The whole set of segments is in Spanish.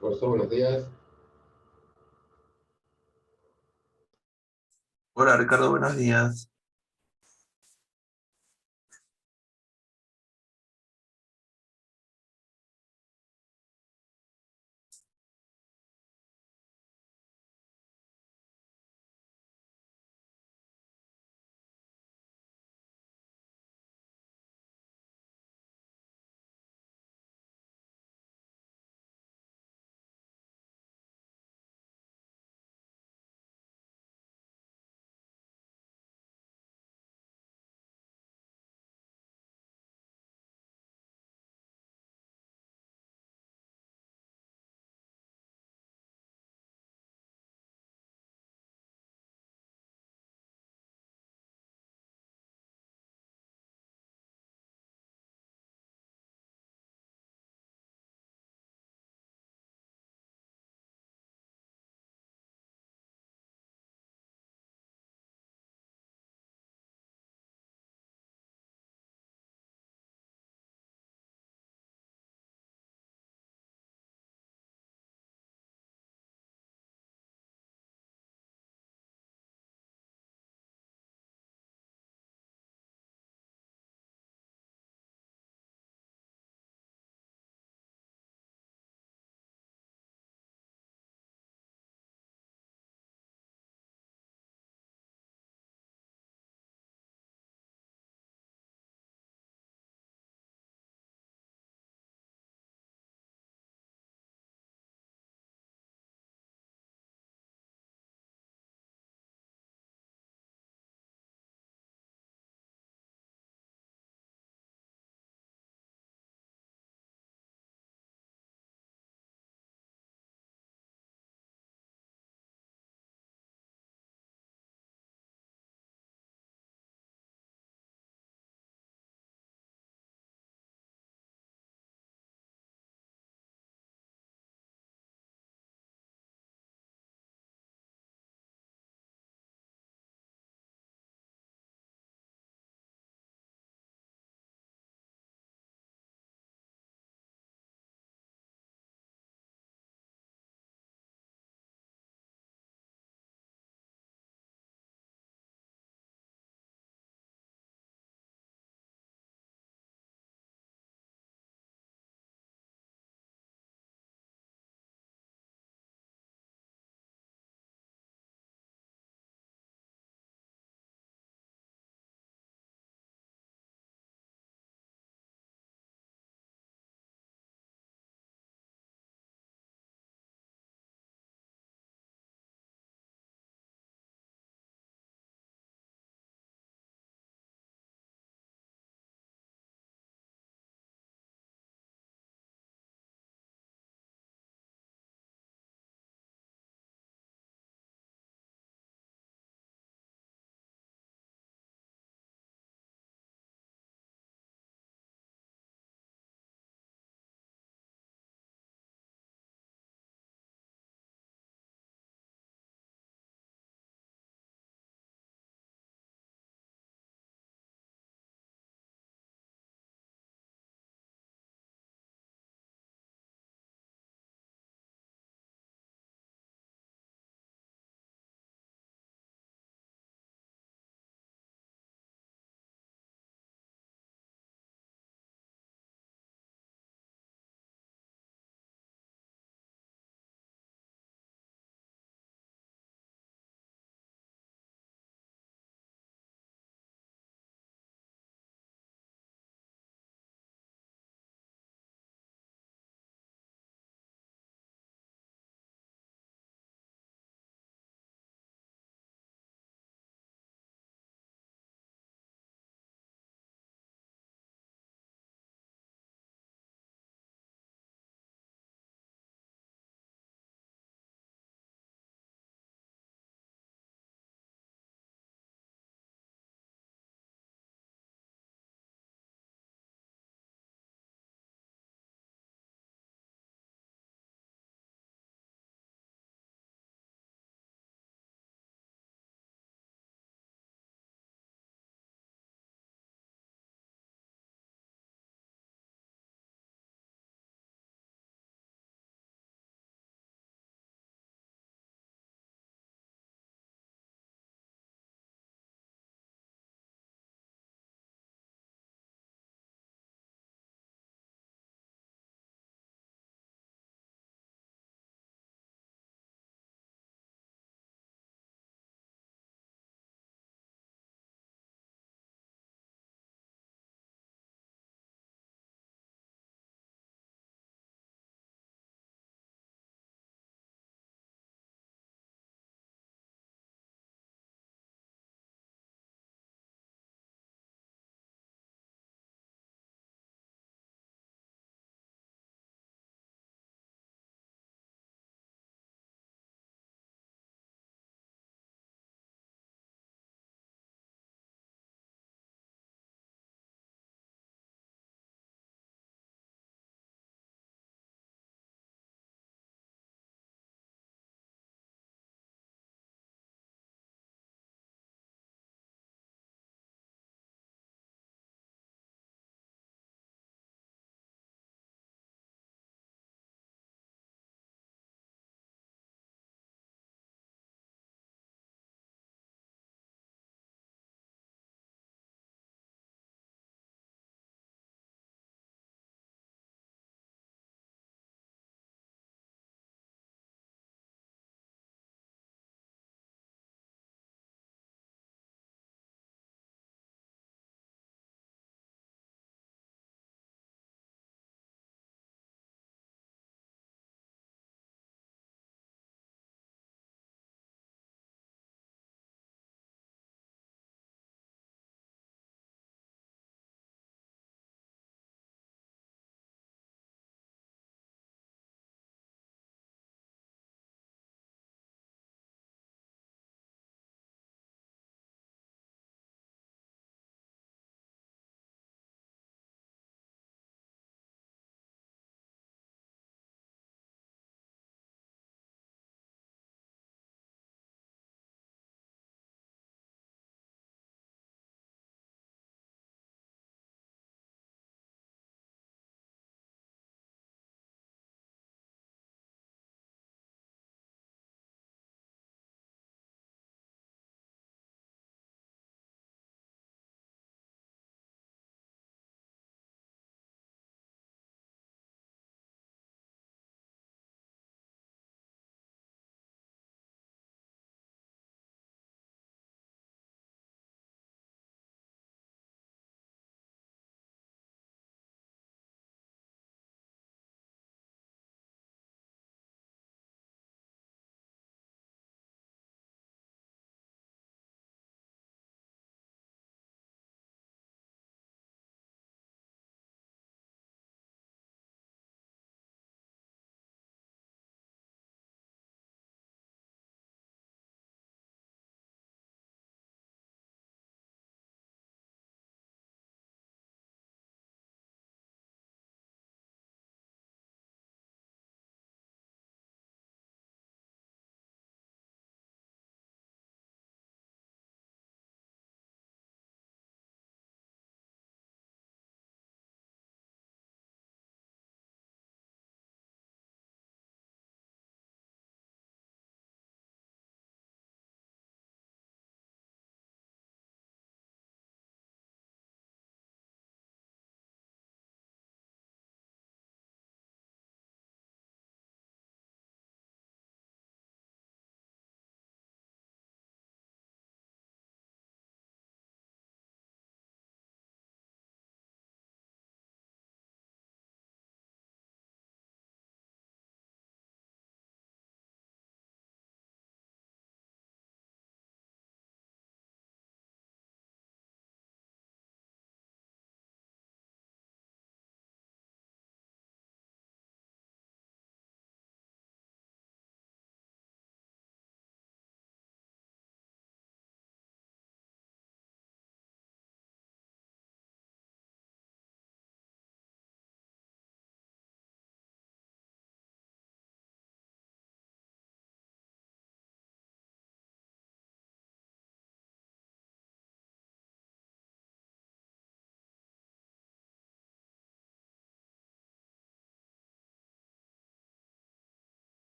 Profesor, buenos días. Hola Ricardo, buenos días.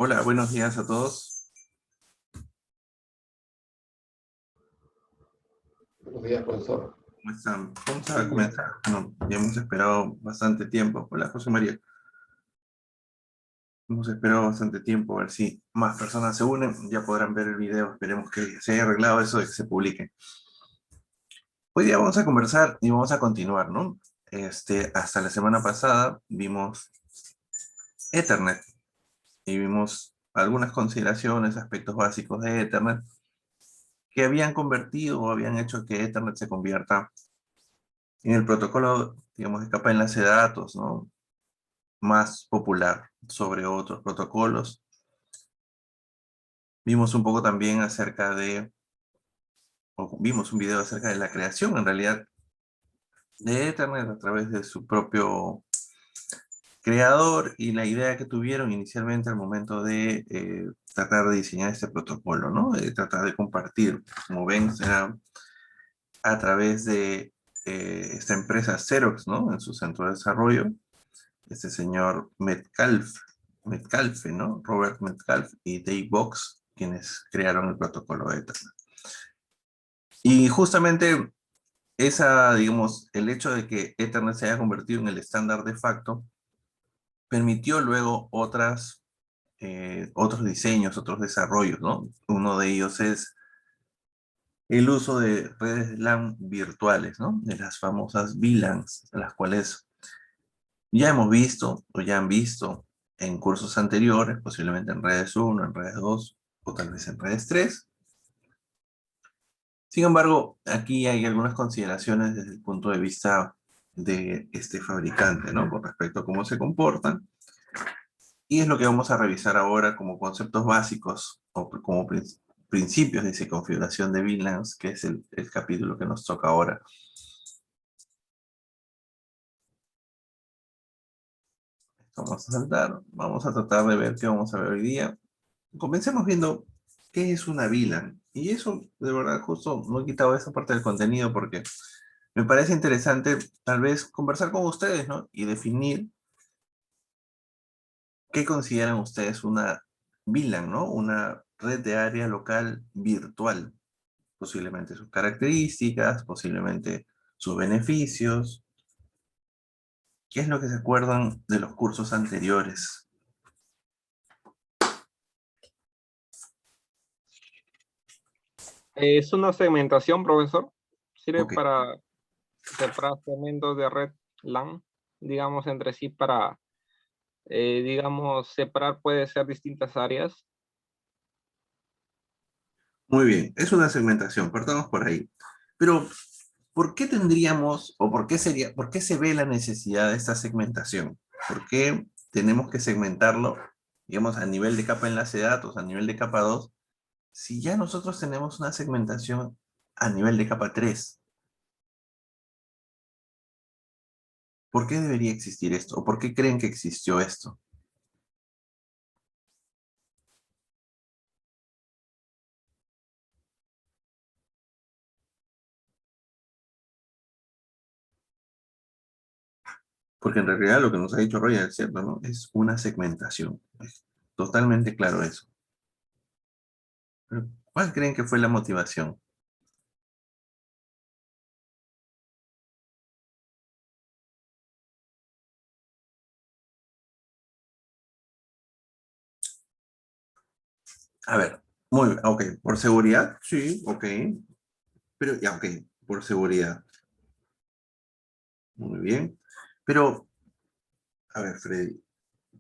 Hola, buenos días a todos. Buenos días, profesor. ¿Cómo están? Vamos a comenzar. Bueno, ya hemos esperado bastante tiempo. Hola, José María. Hemos esperado bastante tiempo a ver si más personas se unen. Ya podrán ver el video. Esperemos que se haya arreglado eso de que se publique. Hoy día vamos a conversar y vamos a continuar, ¿no? Hasta la semana pasada vimos Ethernet y vimos algunas consideraciones, aspectos básicos de Ethernet que habían convertido o habían hecho que Ethernet se convierta en el protocolo, digamos, de capa de enlace de datos, ¿no? Más popular sobre otros protocolos. Vimos un poco también acerca de, o vimos un video acerca de la creación, en realidad, de Ethernet a través de su propio creador y la idea que tuvieron inicialmente al momento de tratar de diseñar este protocolo, ¿no? De tratar de compartir. Como ven, será a través de esta empresa Xerox, ¿no? En su centro de desarrollo, este señor Metcalfe, ¿no? Robert Metcalfe y Dave Box, quienes crearon el protocolo Ethernet. Y justamente digamos, el hecho de que Ethernet se haya convertido en el estándar de facto, permitió luego otros diseños, otros desarrollos, ¿no? Uno de ellos es el uso de redes LAN virtuales, ¿no? De las famosas VLANs, las cuales ya hemos visto o ya han visto en cursos anteriores, posiblemente en redes 1, en redes 2 o tal vez en redes 3. Sin embargo, aquí hay algunas consideraciones desde el punto de vista de este fabricante, ¿no? Con respecto a cómo se comportan. Y es lo que vamos a revisar ahora como conceptos básicos o como principios de configuración de VLANs, que es el capítulo que nos toca ahora. Vamos a saltar, vamos a tratar de ver qué vamos a ver hoy día. Comencemos viendo qué es una VLAN. Y eso, de verdad, justo no he quitado esa parte del contenido porque me parece interesante tal vez conversar con ustedes, ¿no? Y definir qué consideran ustedes una VLAN, ¿no? Una red de área local virtual. Posiblemente sus características, posiblemente sus beneficios. ¿Qué es lo que se acuerdan de los cursos anteriores? Es una segmentación, profesor. Sirve Ok, para separar segmentos de red LAN, digamos, entre sí para, digamos, separar puede ser distintas áreas. muy bien. Es una segmentación, partamos por ahí. Pero, ¿por qué tendríamos, o por qué se ve la necesidad de esta segmentación? ¿Por qué tenemos que segmentarlo, digamos, a nivel de capa enlace de datos, a nivel de capa 2, si ya nosotros tenemos una segmentación a nivel de capa 3? ¿Por qué debería existir esto? ¿O por qué creen que existió esto? Porque en realidad lo que nos ha dicho Roger es cierto, ¿no? Es una segmentación. Es totalmente claro eso. Pero, ¿cuál creen que fue la motivación? A ver, muy bien, ok, por seguridad, sí, ok. Pero, ya, ok, por seguridad. Muy bien. Pero, a ver, Freddy,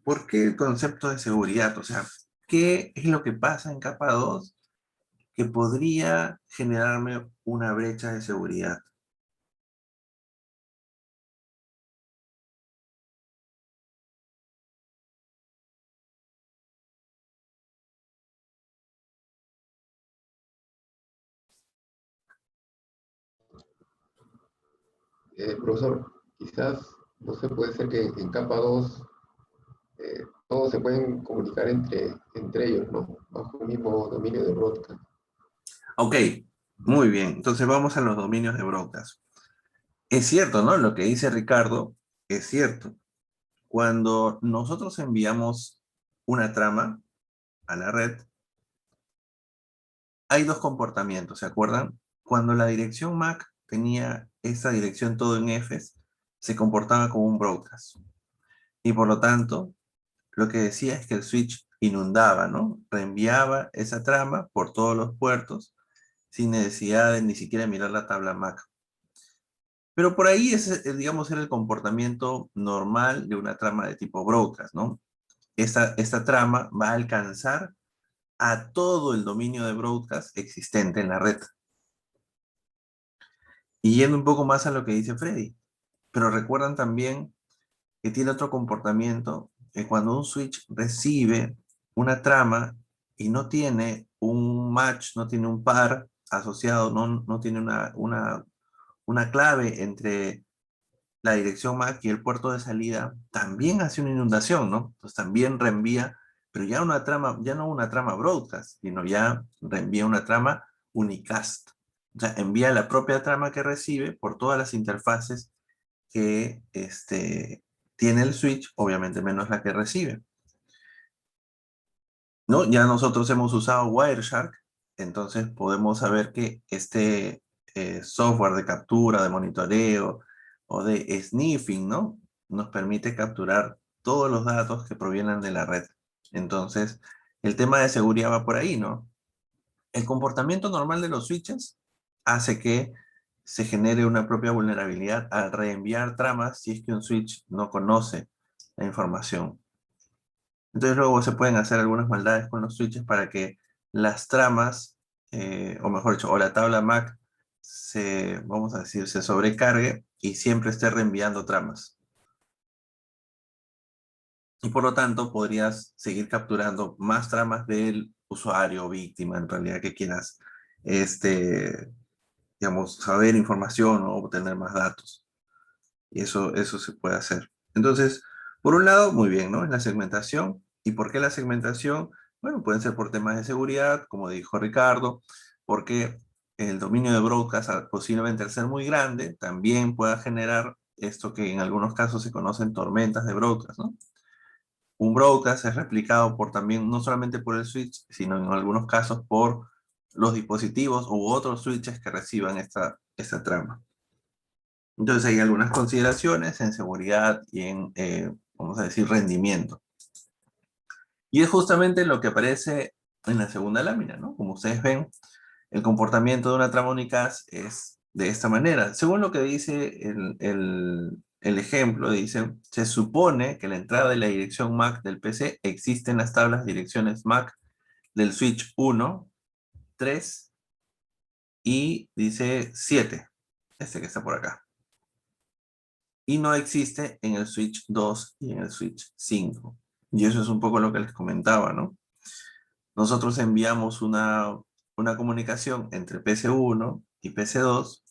¿por qué el concepto de seguridad? O sea, ¿qué es lo que pasa en capa 2 que podría generarme una brecha de seguridad? Profesor, quizás, no sé, puede ser que en capa 2 todos se pueden comunicar entre ellos, ¿no? Bajo el mismo dominio de broadcast. Ok, muy bien. Entonces vamos a los dominios de broadcast. Es cierto, ¿no? Lo que dice Ricardo es cierto. Cuando nosotros enviamos una trama, a la red, hay dos comportamientos, ¿se acuerdan? Cuando la dirección MAC tenía esa dirección todo en Fs, se comportaba como un broadcast. Y por lo tanto, lo que decía es que el switch inundaba, ¿no? Reenviaba esa trama por todos los puertos sin necesidad de ni siquiera mirar la tabla MAC. Pero por ahí ese, digamos, era el comportamiento normal de una trama de tipo broadcast, ¿no? Esta trama va a alcanzar a todo el dominio de broadcast existente en la red. Y yendo un poco más a lo que dice Freddy, pero recuerdan también que tiene otro comportamiento, que cuando un switch recibe una trama y no tiene un match, no tiene un par asociado, no tiene una clave entre la dirección MAC y el puerto de salida, también hace una inundación, ¿no? Entonces también reenvía, pero ya una trama, ya no una trama broadcast, sino ya reenvía una trama unicast. O sea, envía la propia trama que recibe por todas las interfaces que tiene el switch, obviamente menos la que recibe. ¿No? Ya nosotros hemos usado Wireshark, entonces podemos saber que este software de captura, de monitoreo o de sniffing, ¿no? Nos permite capturar todos los datos que provienen de la red. Entonces, el tema de seguridad va por ahí, ¿no? El comportamiento normal de los switches hace que se genere una propia vulnerabilidad al reenviar tramas si es que un switch no conoce la información. Entonces luego se pueden hacer algunas maldades con los switches para que las tramas, o mejor dicho, o la tabla MAC vamos a decir, se sobrecargue y siempre esté reenviando tramas. Y por lo tanto podrías seguir capturando más tramas del usuario o víctima, en realidad, que quieras, digamos, saber información o obtener más datos. Y eso se puede hacer. Entonces, por un lado, muy bien, ¿no? Es la segmentación. ¿Y por qué la segmentación? Bueno, pueden ser por temas de seguridad, como dijo Ricardo, porque el dominio de broadcast, posiblemente al ser muy grande, también pueda generar esto que en algunos casos se conocen tormentas de broadcast, ¿no? Un broadcast es replicado por también, no solamente por el switch, sino en algunos casos por los dispositivos u otros switches que reciban esta trama. Entonces hay algunas consideraciones en seguridad y en, vamos a decir, rendimiento. Y es justamente lo que aparece en la segunda lámina, ¿no? Como ustedes ven, el comportamiento de una trama unicast es de esta manera. Según lo que dice el ejemplo, dice, se supone que la entrada de la dirección MAC del PC existe en las tablas direcciones MAC del switch 1, 3 y dice 7, este que está por acá. Y no existe en el switch 2 y en el switch 5. Y eso es un poco lo que les comentaba, ¿no? Nosotros enviamos una comunicación entre PC1 y PC2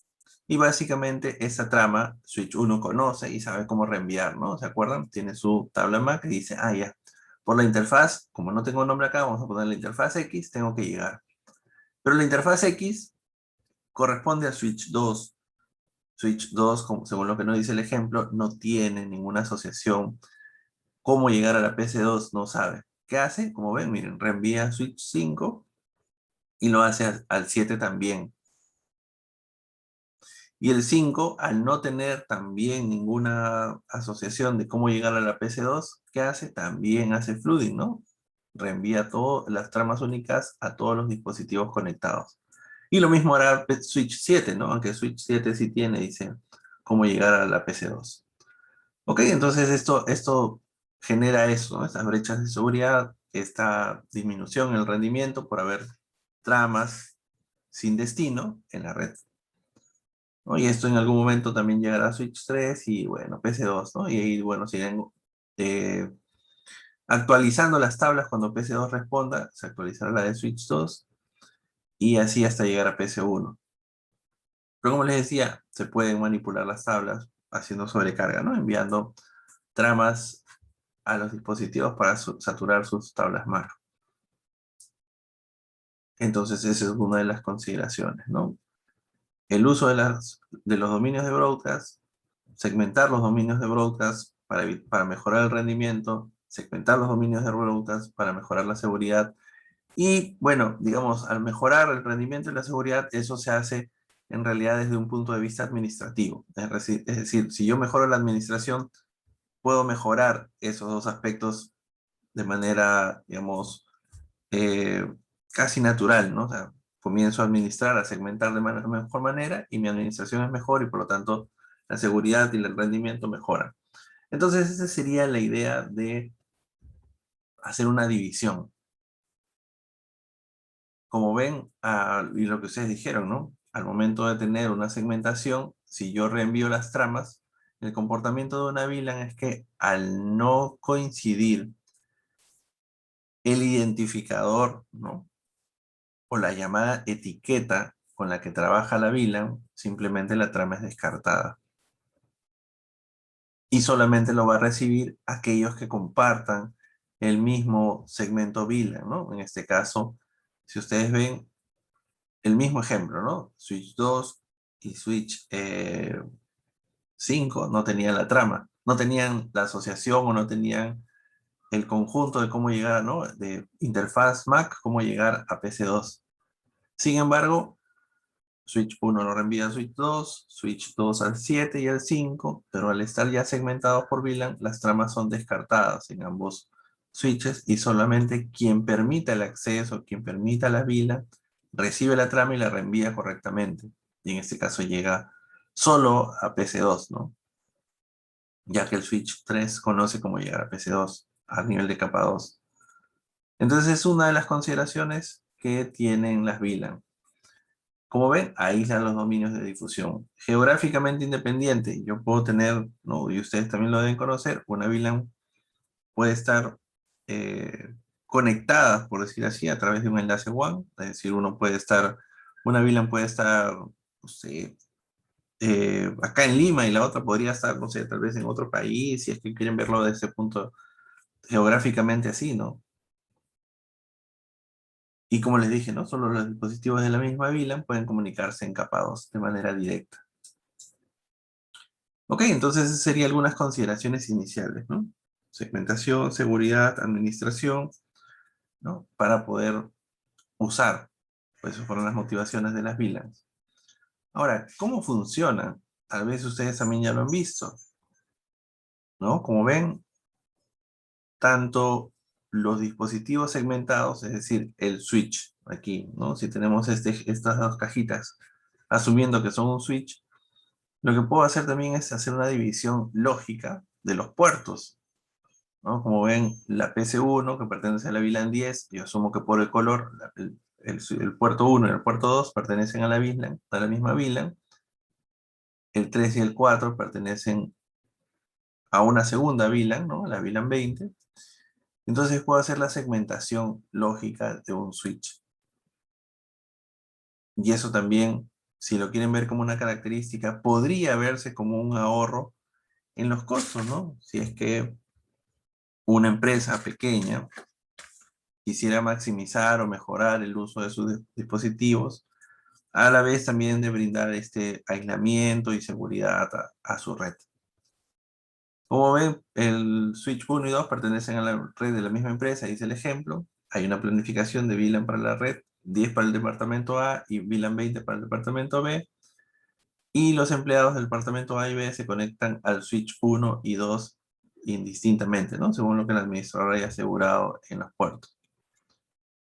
y básicamente esa trama switch 1 conoce y sabe cómo reenviar, ¿no? ¿Se acuerdan? Tiene su tabla MAC y dice, ah, ya, por la interfaz, como no tengo nombre acá, vamos a poner la interfaz X, tengo que llegar. Pero la interfaz X corresponde a switch 2. Switch 2, según lo que nos dice el ejemplo, no tiene ninguna asociación. Cómo llegar a la PC2 no sabe. ¿Qué hace? Como ven, miren, reenvía switch 5 y lo hace al 7 también. Y el 5, al no tener también ninguna asociación de cómo llegar a la PC2, ¿qué hace? También hace flooding, ¿no? Reenvía todas las tramas únicas a todos los dispositivos conectados. Y lo mismo hará switch 7, ¿no? Aunque switch 7 sí tiene, dice, cómo llegar a la PC2. Ok, entonces esto genera eso, ¿no? Estas brechas de seguridad, esta disminución en el rendimiento por haber tramas sin destino en la red, ¿no? Y esto en algún momento también llegará a Switch 3 y bueno, PC2, ¿no? Y ahí, bueno, siguen actualizando las tablas cuando PC2 responda, se actualizará la de Switch 2 y así hasta llegar a PC1. Pero como les decía, se pueden manipular las tablas haciendo sobrecarga, ¿no? Enviando tramas a los dispositivos para saturar sus tablas MAC. Entonces esa es una de las consideraciones, ¿no? El uso de los dominios de broadcast, segmentar los dominios de broadcast para mejorar el rendimiento, segmentar los dominios de broadcast para mejorar la seguridad Y bueno, digamos, al mejorar el rendimiento y la seguridad, eso se hace en realidad desde un punto de vista administrativo. Es decir, si yo mejoro la administración, puedo mejorar esos dos aspectos de manera, digamos, eh, casi natural, ¿no? O sea, comienzo a administrar, a segmentar de mejor manera y mi administración es mejor y por lo tanto la seguridad y el rendimiento mejoran. Entonces, esa sería la idea de hacer una división. Como ven, y lo que ustedes dijeron, ¿no? Al momento de tener una segmentación, si yo reenvío las tramas, el comportamiento de una VLAN es que al no coincidir el identificador, ¿no? O la llamada etiqueta con la que trabaja la VLAN, simplemente la trama es descartada. Y solamente lo va a recibir aquellos que compartan el mismo segmento VLAN, ¿no? En este caso, si ustedes ven el mismo ejemplo, ¿no? Switch 2 y Switch 5 no tenían la trama, no tenían la asociación o no tenían el conjunto de cómo llegar, ¿no? De interfaz MAC, cómo llegar a PC2. Sin embargo, Switch 1 lo reenvía a Switch 2, Switch 2 al 7 y al 5, pero al estar ya segmentados por VLAN, las tramas son descartadas en ambos switches y solamente quien permita el acceso, quien permita la VLAN, recibe la trama y la reenvía correctamente. Y en este caso llega solo a PC2, ¿no? Ya que el Switch 3 conoce cómo llegar a PC2 a nivel de capa 2. Entonces es una de las consideraciones que tienen las VLAN. Como ven, aíslan los dominios de difusión. Geográficamente independiente, yo puedo tener, ¿no? Y ustedes también lo deben conocer, una VLAN puede estar conectada, por decir así, a través de un enlace WAN. Es decir, una VLAN puede estar, no sé, acá en Lima y la otra podría estar, no sé, tal vez en otro país, si es que quieren verlo desde ese punto geográficamente así, ¿no? Y como les dije, ¿no? Solo los dispositivos de la misma VLAN pueden comunicarse en capa 2 de manera directa. Ok, entonces esas serían algunas consideraciones iniciales, ¿no? Segmentación, seguridad, administración, ¿no? Para poder usar. Pues esas fueron las motivaciones de las VLANs. Ahora, ¿cómo funcionan? Tal vez ustedes también ya lo han visto, ¿no? Como ven, tanto los dispositivos segmentados, es decir, el switch, aquí, ¿no? Si tenemos estas dos cajitas, asumiendo que son un switch, lo que puedo hacer también es hacer una división lógica de los puertos, ¿no? Como ven, la PC1, que pertenece a la VLAN 10, yo asumo que por el color, el puerto 1 y el puerto 2 pertenecen a la VLAN, a la misma VLAN. El 3 y el 4 pertenecen a una segunda VLAN, ¿no? La VLAN 20. Entonces puedo hacer la segmentación lógica de un switch. Y eso también, si lo quieren ver como una característica, podría verse como un ahorro en los costos, ¿no? Si es que una empresa pequeña quisiera maximizar o mejorar el uso de sus dispositivos, a la vez también de brindar este aislamiento y seguridad a su red. Como ven, el Switch 1 y 2 pertenecen a la red de la misma empresa, dice el ejemplo. Hay una planificación de VLAN para la red, 10 para el departamento A y VLAN 20 para el departamento B. Y los empleados del departamento A y B se conectan al Switch 1 y 2 indistintamente, ¿no? Según lo que el administrador haya asegurado en los puertos.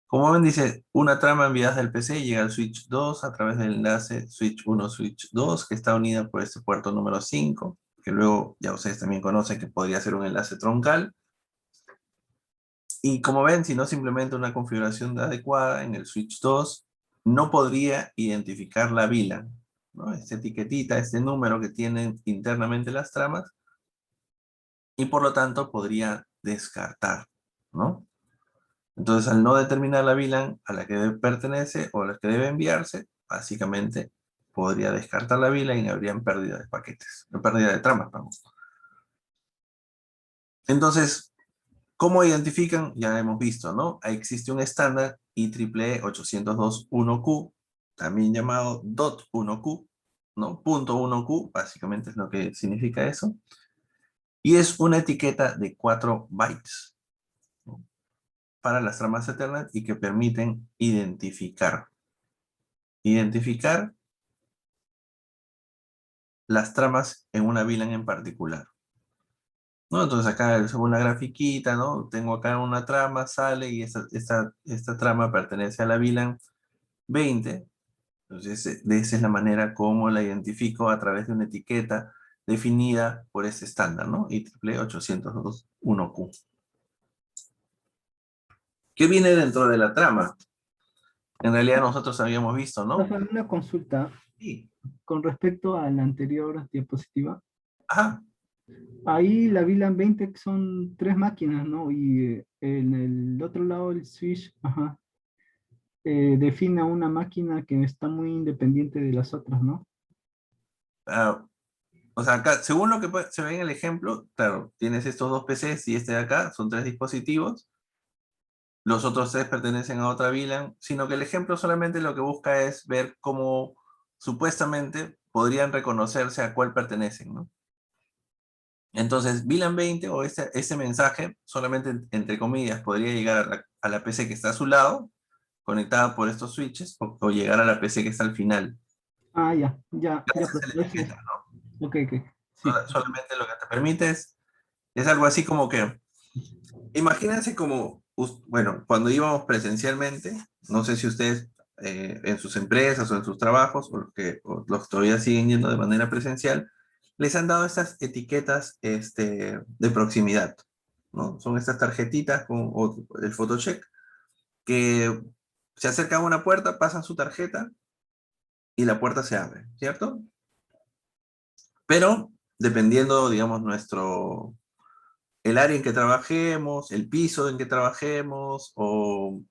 Como ven, dice, una trama enviada del PC llega al Switch 2 a través del enlace Switch 1, Switch 2, que está unida por este puerto número 5, que luego ya ustedes también conocen que podría ser un enlace troncal. Y como ven, si no se implementa una configuración adecuada en el Switch 2, no podría identificar la VLAN, ¿no? Esta etiquetita, este número que tienen internamente las tramas, y por lo tanto podría descartar, ¿no? Entonces, al no determinar la VLAN a la que pertenece o a la que debe enviarse, básicamente podría descartar la VLAN y habrían pérdida de paquetes, pérdida de tramas, vamos. Entonces, ¿cómo identifican? Ya hemos visto, ¿no? Existe un estándar IEEE 802.1Q, también llamado .1Q, ¿no? .1Q, básicamente es lo que significa eso. Y es una etiqueta de 4 bytes, ¿no? para las tramas Ethernet y que permiten identificar las tramas en una VLAN en particular, ¿no? Entonces acá, según la grafiquita, ¿no? Tengo acá una trama, sale y esta trama pertenece a la VLAN 20. Entonces, esa es la manera como la identifico a través de una etiqueta definida por este estándar, ¿no? IEEE 802.1Q. ¿Qué viene dentro de la trama? En realidad nosotros habíamos visto, ¿no? Rafael, una consulta Sí. con respecto a la anterior diapositiva. Ajá. Ahí la VLAN 20 son 3 máquinas, ¿no? Y en el otro lado el switch, ajá, define a una máquina que está muy independiente de las otras, ¿no? O sea, acá, según lo que se ve en el ejemplo, claro, tienes estos dos PCs y este de acá, son 3 dispositivos. Los otros 3 pertenecen a otra VLAN, sino que el ejemplo solamente lo que busca es ver cómo supuestamente podrían reconocerse a cuál pertenecen, ¿no? Entonces, VLAN 20 o este mensaje, solamente entre comillas, podría llegar a la PC que está a su lado, conectada por estos switches, o llegar a la PC que está al final. Ah, ya, Gracias a la perfecto. etiqueta, ¿no? Ok, sí. Solamente lo que te permite es algo así como que, imagínense como, bueno, cuando íbamos presencialmente, no sé si ustedes en sus empresas o en sus trabajos, o los que todavía siguen yendo de manera presencial, les han dado estas etiquetas de proximidad, ¿no? Son estas tarjetitas o el photocheck que se acercan a una puerta, pasan su tarjeta y la puerta se abre, ¿cierto? Pero dependiendo, digamos, el área en que trabajemos, el piso en que trabajemos o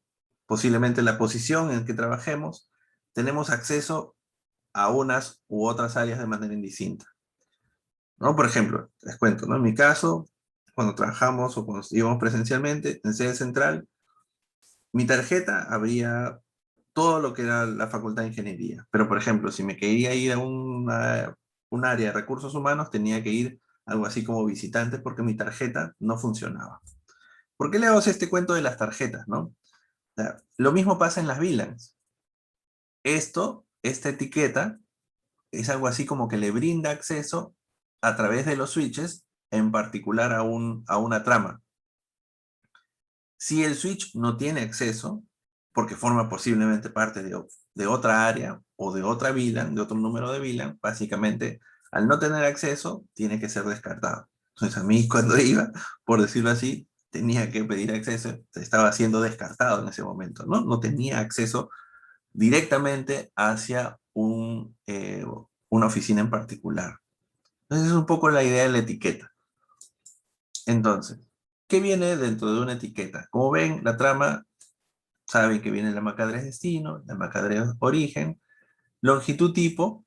posiblemente la posición en que trabajemos, tenemos acceso a unas u otras áreas de manera indistinta, ¿no? Por ejemplo, les cuento, ¿no? En mi caso, cuando trabajamos o cuando íbamos presencialmente en sede central, mi tarjeta abría todo lo que era la Facultad de Ingeniería. Pero, por ejemplo, si me quería ir a un área de recursos humanos, tenía que ir algo así como visitante porque mi tarjeta no funcionaba. ¿Por qué le hago este cuento de las tarjetas, no? O sea, lo mismo pasa en las VLANs. Esta etiqueta, es algo así como que le brinda acceso a través de los switches, en particular a una trama. Si el switch no tiene acceso, porque forma posiblemente parte de otra área o de otra VLAN, de otro número de VLAN, básicamente, al no tener acceso, tiene que ser descartado. Entonces a mí cuando iba, por decirlo así, tenía que pedir acceso, estaba siendo descartado en ese momento, ¿no? No tenía acceso directamente hacia una oficina en particular. Entonces es un poco la idea de la etiqueta. Entonces, ¿qué viene dentro de una etiqueta? Como ven, la trama, saben que viene la MAC address destino, la MAC address origen, longitud tipo.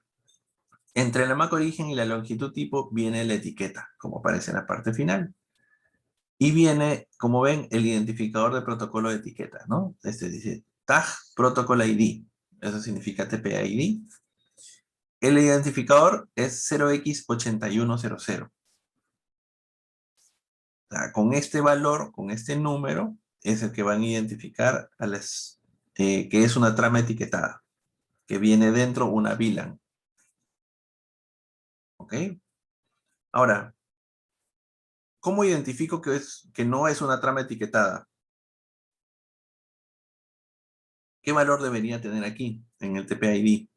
Entre la MAC origen y la longitud tipo viene la etiqueta, como aparece en la parte final. Y viene, como ven, el identificador de protocolo de etiqueta, ¿no? Este dice tag protocol ID. Eso significa TPID. El identificador es 0x8100. O sea, con este valor, con este número, es el que van a identificar que es una trama etiquetada, que viene dentro una VLAN. ¿Ok? Ahora, ¿cómo identifico que no es una trama etiquetada? ¿Qué valor debería tener aquí, en el TPID?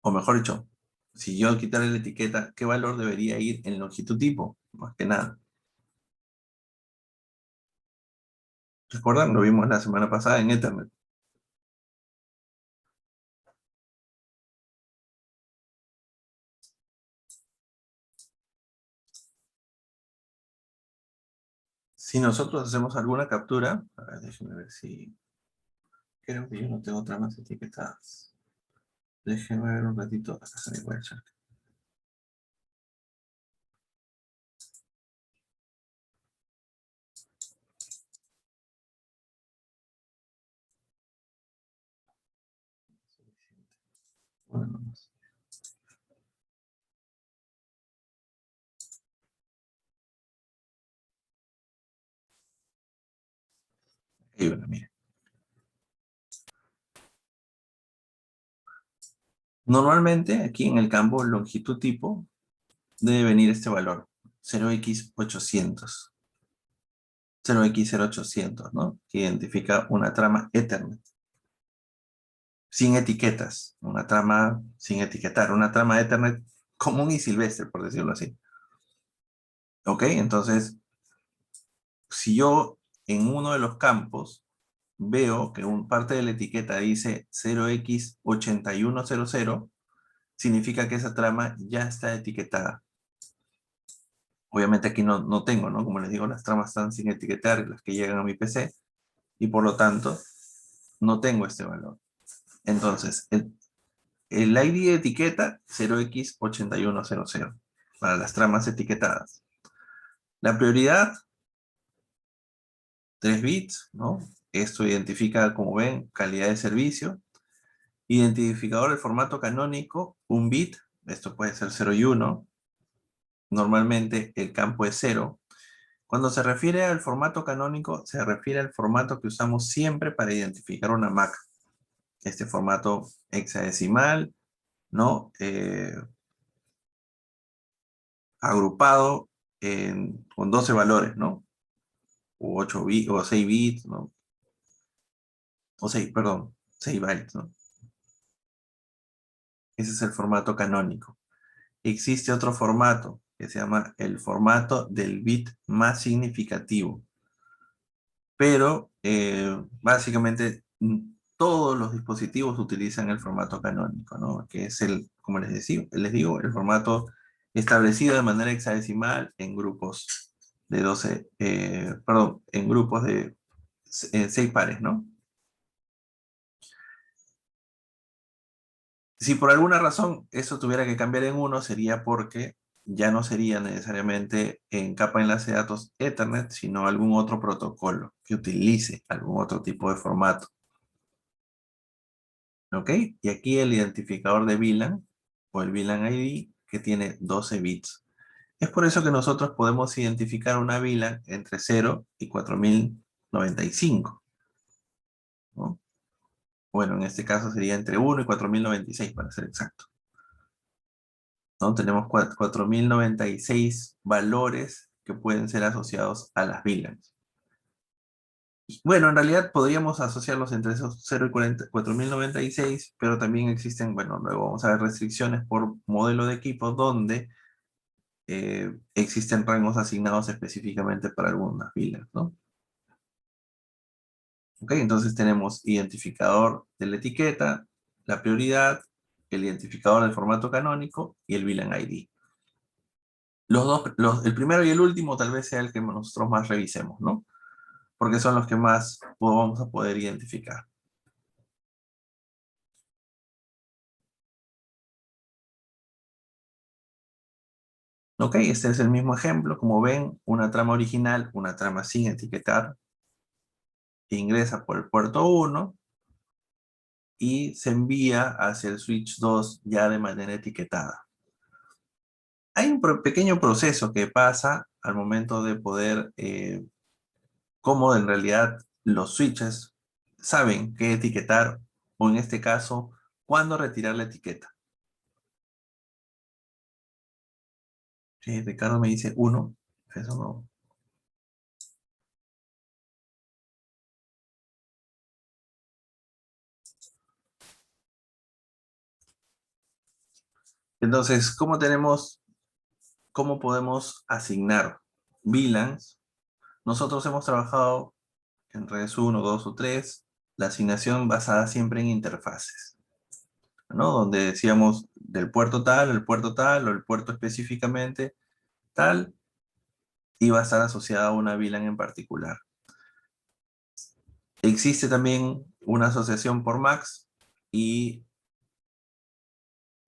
O mejor dicho, si yo quitara la etiqueta, ¿qué valor debería ir en longitud tipo? Más que nada. ¿Recuerdan? Lo vimos la semana pasada en Ethernet. Si nosotros hacemos alguna captura, a ver, déjenme ver si... Creo que yo no tengo tramas etiquetadas. Déjenme ver un ratito hasta que me voy a echar. Bueno, no sé. Ahí una, mire. Normalmente, aquí en el campo longitud tipo, debe venir este valor, 0x800. 0x0800, ¿no? Que identifica una trama Ethernet. Sin etiquetas, una trama sin etiquetar, una trama Ethernet común y silvestre, por decirlo así. ¿Ok? Entonces, si yo en uno de los campos veo que parte de la etiqueta dice 0x8100, significa que esa trama ya está etiquetada. Obviamente aquí no tengo, ¿no? Como les digo, las tramas están sin etiquetar, las que llegan a mi PC, y por lo tanto, no tengo este valor. Entonces, el ID de etiqueta 0x8100 para las tramas etiquetadas. La prioridad, 3 bits, ¿no? Esto identifica, como ven, calidad de servicio. Identificador del formato canónico, 1 bit. Esto puede ser 0 y 1. Normalmente el campo es 0. Cuando se refiere al formato canónico, se refiere al formato que usamos siempre para identificar una Mac. Este formato hexadecimal, ¿no? Agrupado con 12 valores, ¿no? O 8 bits, o 6 bits, ¿no? O 6, perdón, 6 bytes, ¿no? Ese es el formato canónico. Existe otro formato que se llama el formato del bit más significativo. Pero básicamente todos los dispositivos utilizan el formato canónico, ¿no? Que es como les digo, el formato establecido de manera hexadecimal en grupos de 12, perdón, en grupos de 6 pares, ¿no? Si por alguna razón eso tuviera que cambiar en 1, sería porque ya no sería necesariamente en capa de enlace de datos Ethernet, sino algún otro protocolo que utilice algún otro tipo de formato. ¿Ok? Y aquí el identificador de VLAN, o el VLAN ID, que tiene 12 bits. Es por eso que nosotros podemos identificar una VLAN entre 0 y 4095, ¿no? Bueno, en este caso sería entre 1 y 4096, para ser exacto, ¿no? Tenemos 4096 valores que pueden ser asociados a las VLANs. Bueno, en realidad podríamos asociarlos entre esos 0 y 4096, pero también existen, bueno, luego vamos a ver restricciones por modelo de equipo donde existen rangos asignados específicamente para algunas VLANs, ¿no? Ok, entonces tenemos identificador de la etiqueta, la prioridad, el identificador del formato canónico y el VLAN ID. El primero y el último tal vez sea el que nosotros más revisemos, ¿no? Porque son los que más vamos a poder identificar. Ok, este es el mismo ejemplo. Como ven, una trama original, una trama sin etiquetar, ingresa por el puerto 1 y se envía hacia el switch 2 ya de manera etiquetada. Hay un pequeño proceso que pasa al momento de poder, cómo en realidad los switches saben qué etiquetar, o en este caso, cuándo retirar la etiqueta. Sí, Ricardo me dice 1, eso no. Entonces, ¿cómo podemos asignar VLANs? Nosotros hemos trabajado en redes 1, 2 o 3, la asignación basada siempre en interfaces, ¿no? Donde decíamos del puerto tal, el puerto tal, o el puerto específicamente tal, y va a estar asociada a una VLAN en particular. Existe también una asociación por MACs, y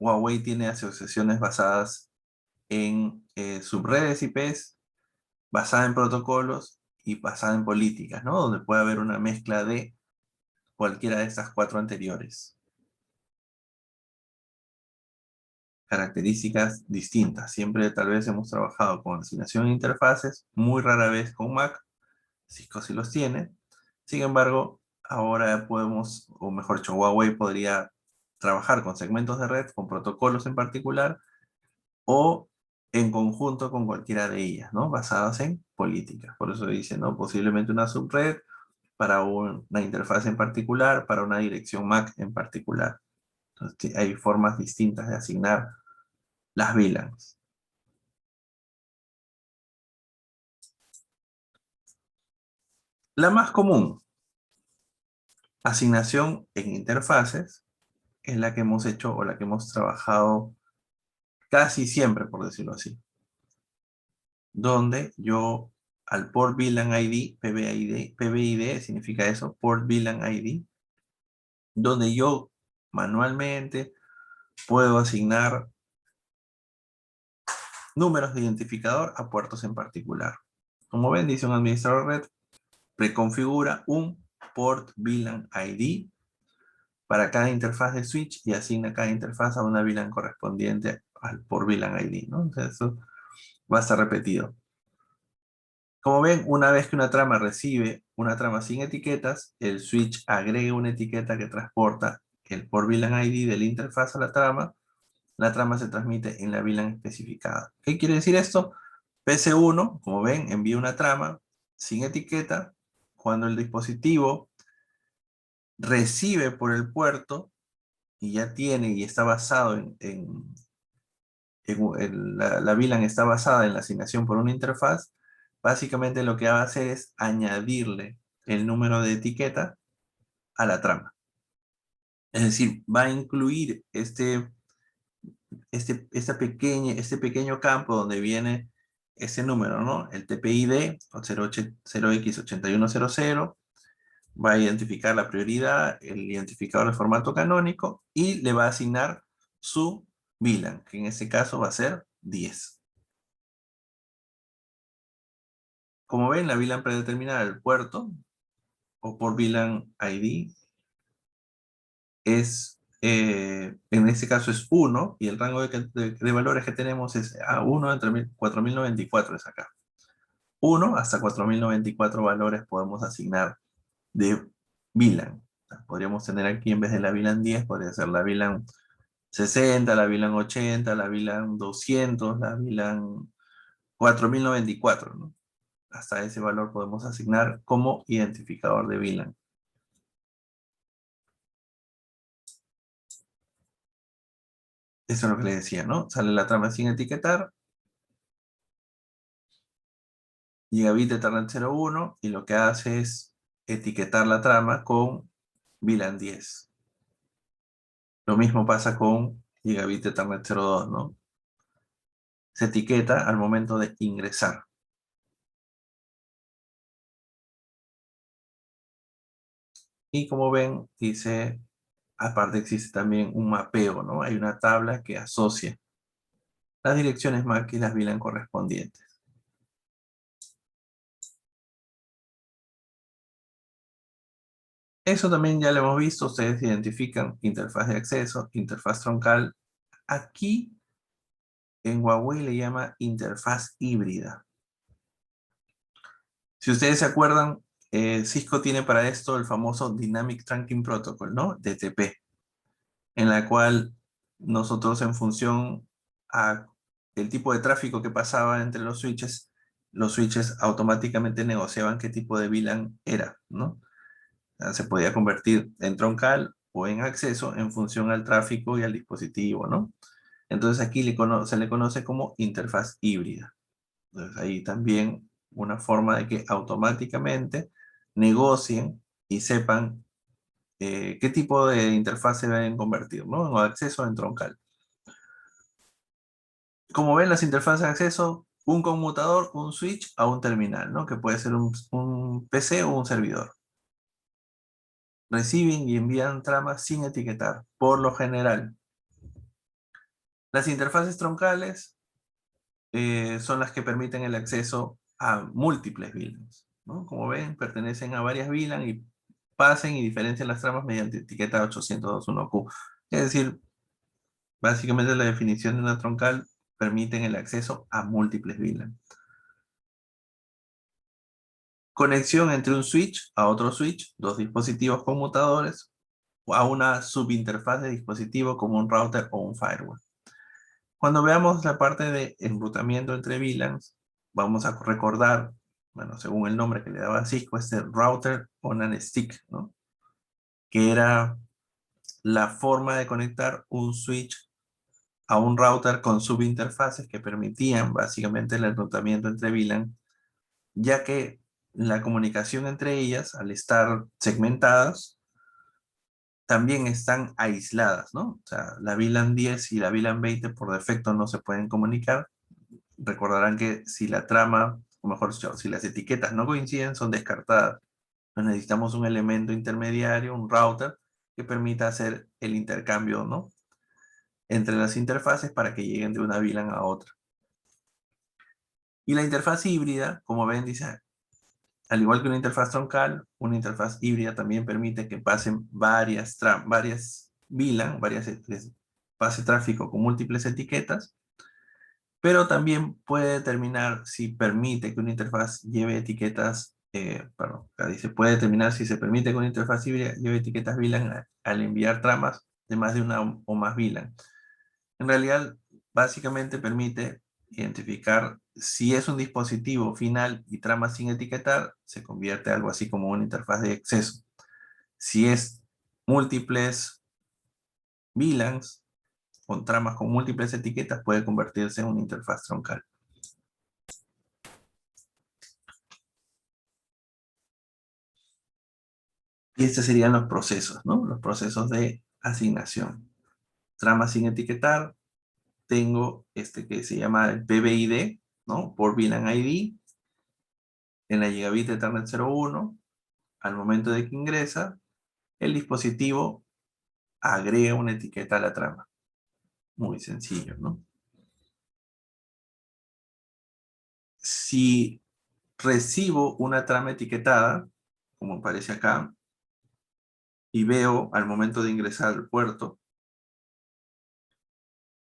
Huawei tiene asociaciones basadas en subredes IPs, basada en protocolos y basada en políticas, ¿no? Donde puede haber una mezcla de cualquiera de estas 4 anteriores. Características distintas. Siempre tal vez hemos trabajado con asignación de interfaces, muy rara vez con Mac. Cisco sí los tiene. Sin embargo, ahora podemos, o mejor dicho, Huawei podría trabajar con segmentos de red, con protocolos en particular, o en conjunto con cualquiera de ellas, ¿no? Basadas en políticas. Por eso dice, ¿no? Posiblemente una subred para una interfaz en particular, para una dirección MAC en particular. Entonces, hay formas distintas de asignar las VLANs. La más común, asignación en interfaces, es la que hemos hecho o la que hemos trabajado casi siempre, por decirlo así. Donde yo al port VLAN ID, PBID significa eso, port VLAN ID, donde yo manualmente puedo asignar números de identificador a puertos en particular. Como ven, dice un administrador red, preconfigura un port VLAN ID para cada interfaz de switch y asigna cada interfaz a una VLAN correspondiente al port VLAN ID, ¿no? Entonces, eso va a estar repetido. Como ven, una vez que una trama recibe una trama sin etiquetas, el switch agrega una etiqueta que transporta el port VLAN ID de la interfaz a la trama se transmite en la VLAN especificada. ¿Qué quiere decir esto? PC1, como ven, envía una trama sin etiqueta. Cuando el dispositivo recibe por el puerto y ya tiene y está basado la VLAN está basada en la asignación por una interfaz, básicamente lo que va a hacer es añadirle el número de etiqueta a la trama. Es decir, va a incluir este pequeño campo donde viene ese número, ¿no? El TPID, 0x8100, va a identificar la prioridad, el identificador de formato canónico, y le va a asignar su VLAN, que en este caso va a ser 10. Como ven, la VLAN predeterminada del puerto, o por VLAN ID, es, en este caso es 1, y el rango de valores que tenemos es a 1 entre 4094 es acá. 1 hasta 4094 valores podemos asignar de VLAN. Podríamos tener aquí, en vez de la VLAN 10, podría ser la VLAN 60, la VLAN 80, la VLAN 200, la VLAN 4094, ¿no? Hasta ese valor podemos asignar como identificador de VLAN. Eso es lo que le decía, ¿no? Sale la trama sin etiquetar, Gigabit Ethernet 01, y lo que hace es etiquetar la trama con VLAN 10. Lo mismo pasa con Gigabit Ethernet 02, ¿no? Se etiqueta al momento de ingresar. Y como ven, dice, aparte existe también un mapeo, ¿no? Hay una tabla que asocia las direcciones MAC y las VLAN correspondientes. Eso también ya lo hemos visto. Ustedes identifican interfaz de acceso, interfaz troncal. Aquí en Huawei le llama interfaz híbrida. Si ustedes se acuerdan, Cisco tiene para esto el famoso Dynamic Trunking Protocol, ¿no? DTP, en la cual nosotros, en función a el tipo de tráfico que pasaba entre los switches automáticamente negociaban qué tipo de VLAN era, ¿no? Se podía convertir en troncal o en acceso en función al tráfico y al dispositivo, ¿no? Entonces aquí se le conoce como interfaz híbrida. Entonces ahí también una forma de que automáticamente negocien y sepan qué tipo de interfaz se deben convertir, ¿no? En acceso o en troncal. Como ven, las interfaces de acceso, un conmutador, un switch a un terminal, ¿no? Que puede ser un PC o un servidor. Reciben y envían tramas sin etiquetar, por lo general. Las interfaces troncales son las que permiten el acceso a múltiples VLANs, ¿no? Como ven, pertenecen a varias VLAN y pasen y diferencian las tramas mediante etiqueta 802.1Q. Es decir, básicamente la definición de una troncal permiten el acceso a múltiples VLAN. conexión entre un switch a otro switch, dos dispositivos conmutadores, o a una subinterfaz de dispositivo como un router o un firewall. Cuando veamos la parte de enrutamiento entre VLANs, vamos a recordar, bueno, según el nombre que le daba Cisco, este router on a stick, ¿no? Que era la forma de conectar un switch a un router con subinterfaces que permitían básicamente el enrutamiento entre VLAN, ya que la comunicación entre ellas, al estar segmentadas, también están aisladas, ¿no? O sea, la VLAN 10 y la VLAN 20 por defecto no se pueden comunicar. Recordarán que si la trama, o mejor dicho, si las etiquetas no coinciden, son descartadas. Entonces necesitamos un elemento intermediario, un router, que permita hacer el intercambio, ¿no? Entre las interfaces para que lleguen de una VLAN a otra. Y la interfaz híbrida, como ven, dice, al igual que una interfaz troncal, una interfaz híbrida también permite que pasen varias VLAN, pase tráfico con múltiples etiquetas, pero también puede determinar si permite que una interfaz lleve etiquetas, acá dice, puede determinar si se permite que una interfaz híbrida lleve etiquetas VLAN al enviar tramas de más de una o más VLAN. En realidad, básicamente permite identificar si es un dispositivo final y trama sin etiquetar, se convierte algo así como una interfaz de acceso. Si es múltiples VLANs con tramas con múltiples etiquetas, puede convertirse en una interfaz troncal. Y estos serían los procesos, ¿no? Los procesos de asignación. Trama sin etiquetar, tengo este que se llama el PBID, ¿no? Por VLAN ID. En la gigabit Ethernet 01, al momento de que ingresa, el dispositivo agrega una etiqueta a la trama. Muy sencillo, ¿no? Si recibo una trama etiquetada, como aparece acá, y veo al momento de ingresar al puerto,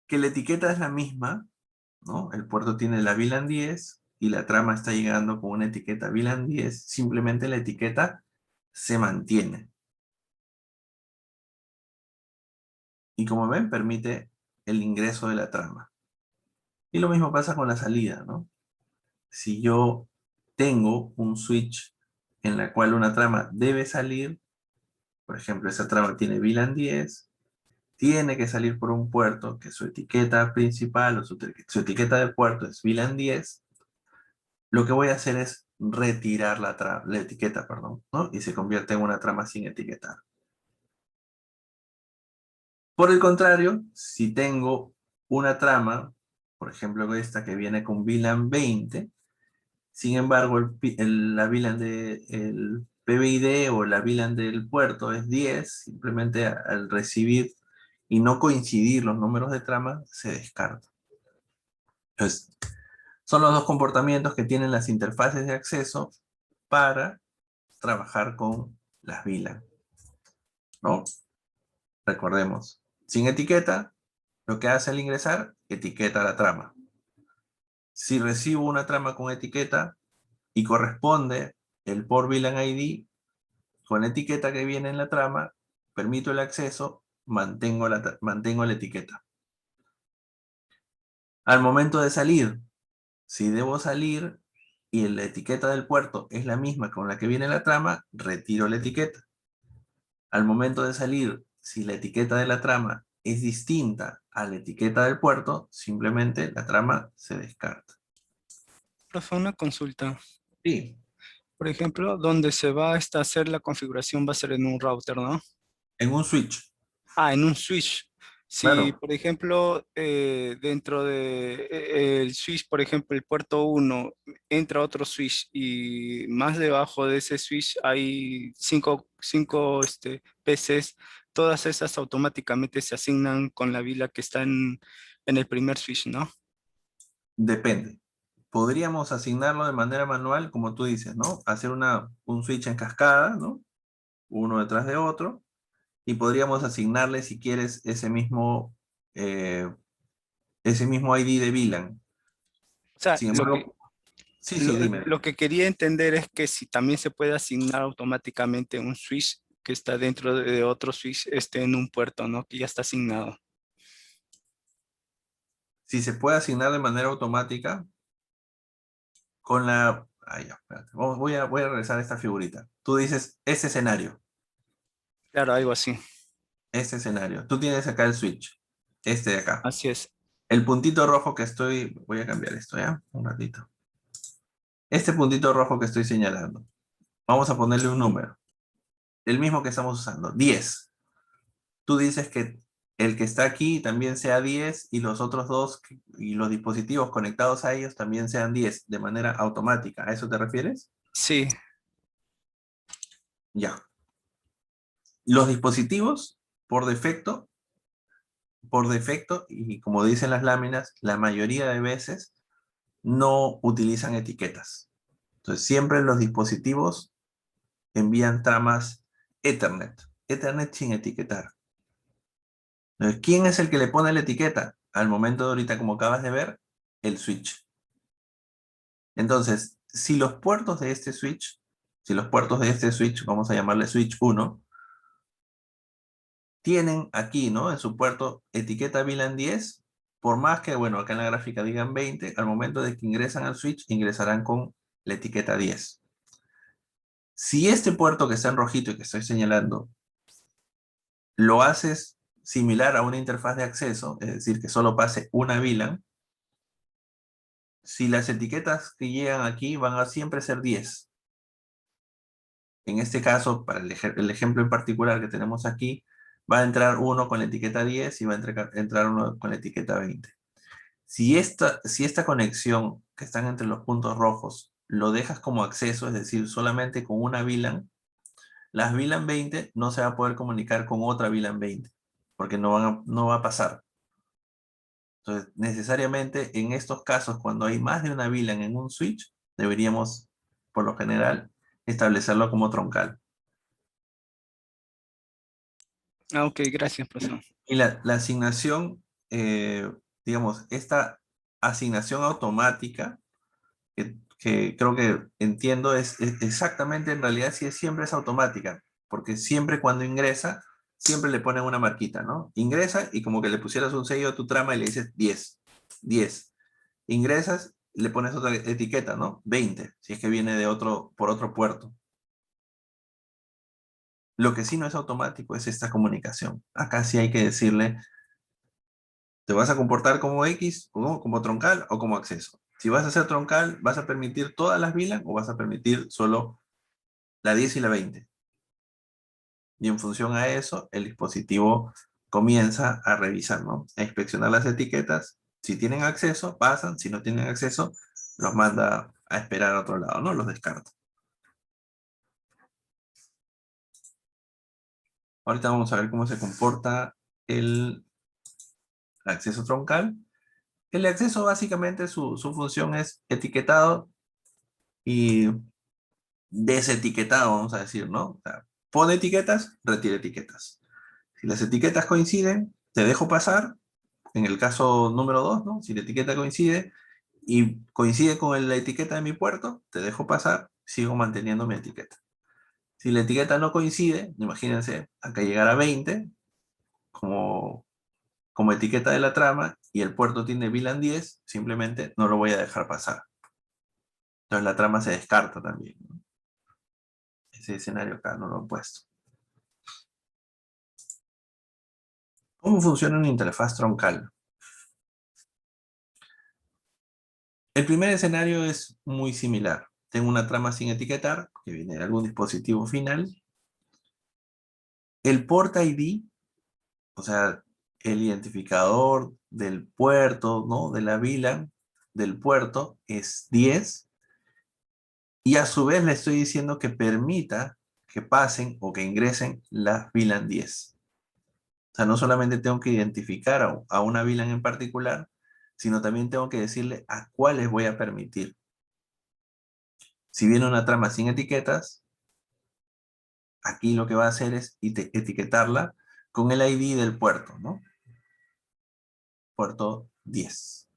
que la etiqueta es la misma, ¿no? El puerto tiene la VLAN 10 y la trama está llegando con una etiqueta VLAN 10, simplemente la etiqueta se mantiene. Y como ven, permite el ingreso de la trama. Y lo mismo pasa con la salida, ¿no? Si yo tengo un switch en la cual una trama debe salir, por ejemplo, esa trama tiene VLAN 10, tiene que salir por un puerto que su etiqueta principal o su etiqueta de puerto es VLAN 10, lo que voy a hacer es retirar la etiqueta, perdón, ¿no? Y se convierte en una trama sin etiquetar. Por el contrario, si tengo una trama, por ejemplo esta que viene con VLAN 20, sin embargo la VLAN del PBID o la VLAN del puerto es 10, simplemente al recibir y no coincidir los números de trama, se descarta. Entonces, son los dos comportamientos que tienen las interfaces de acceso para trabajar con las VLAN, ¿no? Recordemos, sin etiqueta, lo que hace al ingresar, etiqueta la trama. Si recibo una trama con etiqueta y corresponde el port VLAN ID con la etiqueta que viene en la trama, permito el acceso, mantengo la etiqueta. Al momento de salir, si debo salir y la etiqueta del puerto es la misma con la que viene la trama, retiro la etiqueta. Al momento de salir, si la etiqueta de la trama es distinta a la etiqueta del puerto, simplemente la trama se descarta. Profe, una consulta. Sí. Por ejemplo, donde se va a hacer la configuración va a ser en un router, ¿no? En un switch. Ah, en un switch. Si, Claro. por ejemplo, dentro de el switch, por ejemplo, el puerto 1, entra otro switch y más debajo de ese switch hay cinco PCs, todas esas automáticamente se asignan con la vila que está en el primer switch, ¿no? Depende. Podríamos asignarlo de manera manual, como tú dices, ¿no? Hacer un switch en cascada, ¿no? Uno detrás de otro. Y podríamos asignarle, si quieres, ese mismo ID de VLAN. O sea, Sin embargo, Sí, sí, dime. Lo que quería entender es que si también se puede asignar automáticamente un switch que está dentro de otro switch en un puerto, ¿no? Que ya está asignado. Si se puede asignar de manera automática con la... Ah, ya, espérate. Voy a regresar a esta figurita. Tú dices, este escenario. Claro, algo así. Este escenario. Tú tienes acá el switch. Este de acá. Así es. El puntito rojo que estoy... Voy a cambiar esto, ¿ya? Un ratito. Este puntito rojo que estoy señalando. Vamos a ponerle un número. El mismo que estamos usando. 10. Tú dices que el que está aquí también sea 10 y los otros dos y los dispositivos conectados a ellos también sean 10 de manera automática. ¿A eso te refieres? Sí, Ya. Los dispositivos, por defecto, y como dicen las láminas, la mayoría de veces no utilizan etiquetas. Entonces, siempre los dispositivos envían tramas Ethernet. Ethernet sin etiquetar. Entonces, ¿quién es el que le pone la etiqueta? Al momento de ahorita, como acabas de ver, el switch. Entonces, si los puertos de este switch, vamos a llamarle switch 1, tienen aquí, ¿no? En su puerto etiqueta VLAN 10, por más que, bueno, acá en la gráfica digan 20, al momento de que ingresan al switch, ingresarán con la etiqueta 10. Si este puerto que está en rojito y que estoy señalando, lo haces similar a una interfaz de acceso, es decir, que solo pase una VLAN, si las etiquetas que llegan aquí van a siempre ser 10. En este caso, para el ejemplo en particular que tenemos aquí, va a entrar uno con la etiqueta 10 y va a entrar uno con la etiqueta 20. Si esta conexión que están entre los puntos rojos lo dejas como acceso, es decir, solamente con una VLAN, las VLAN 20 no se va a poder comunicar con otra VLAN 20, porque no va a pasar. Entonces, necesariamente en estos casos, cuando hay más de una VLAN en un switch, deberíamos, por lo general, establecerlo como troncal. Ah, ok, gracias, profesor. Y la asignación, digamos, esta asignación automática, que creo que entiendo, es exactamente, en realidad sí siempre es automática, porque siempre cuando ingresa, siempre le ponen una marquita, ¿no? Ingresa y como que le pusieras un sello a tu trama y le dices 10, 10. Ingresas, le pones otra etiqueta, ¿no? 20, si es que viene por otro puerto. Lo que sí no es automático es esta comunicación. Acá sí hay que decirle, ¿te vas a comportar como X, como troncal o como acceso? Si vas a ser troncal, ¿vas a permitir todas las VLAN o vas a permitir solo la 10 y la 20? Y en función a eso, el dispositivo comienza a revisar, ¿no? A inspeccionar las etiquetas. Si tienen acceso, pasan. Si no tienen acceso, los manda a esperar a otro lado, ¿no? Los descarta. Ahorita vamos a ver cómo se comporta el acceso troncal. El acceso básicamente su función es etiquetado y desetiquetado, vamos a decir, ¿no? O sea, pone etiquetas, retira etiquetas. Si las etiquetas coinciden, te dejo pasar. En el caso número 2, ¿no? Si la etiqueta coincide y coincide con la etiqueta de mi puerto, te dejo pasar, sigo manteniendo mi etiqueta. Si la etiqueta no coincide, imagínense, acá llegar a 20 como etiqueta de la trama y el puerto tiene VLAN 10, simplemente no lo voy a dejar pasar. Entonces la trama se descarta también, ¿no? Ese escenario acá no lo he puesto. ¿Cómo funciona una interfaz troncal? El primer escenario es muy similar. Tengo una trama sin etiquetar, que viene de algún dispositivo final. El port ID, o sea, el identificador del puerto, ¿no? De la VLAN del puerto es 10. Y a su vez le estoy diciendo que permita que pasen o que ingresen las VLAN 10. O sea, no solamente tengo que identificar a una VLAN en particular, sino también tengo que decirle a cuáles voy a permitir. Si viene una trama sin etiquetas, aquí lo que va a hacer es etiquetarla con el ID del puerto, ¿no? Puerto 10.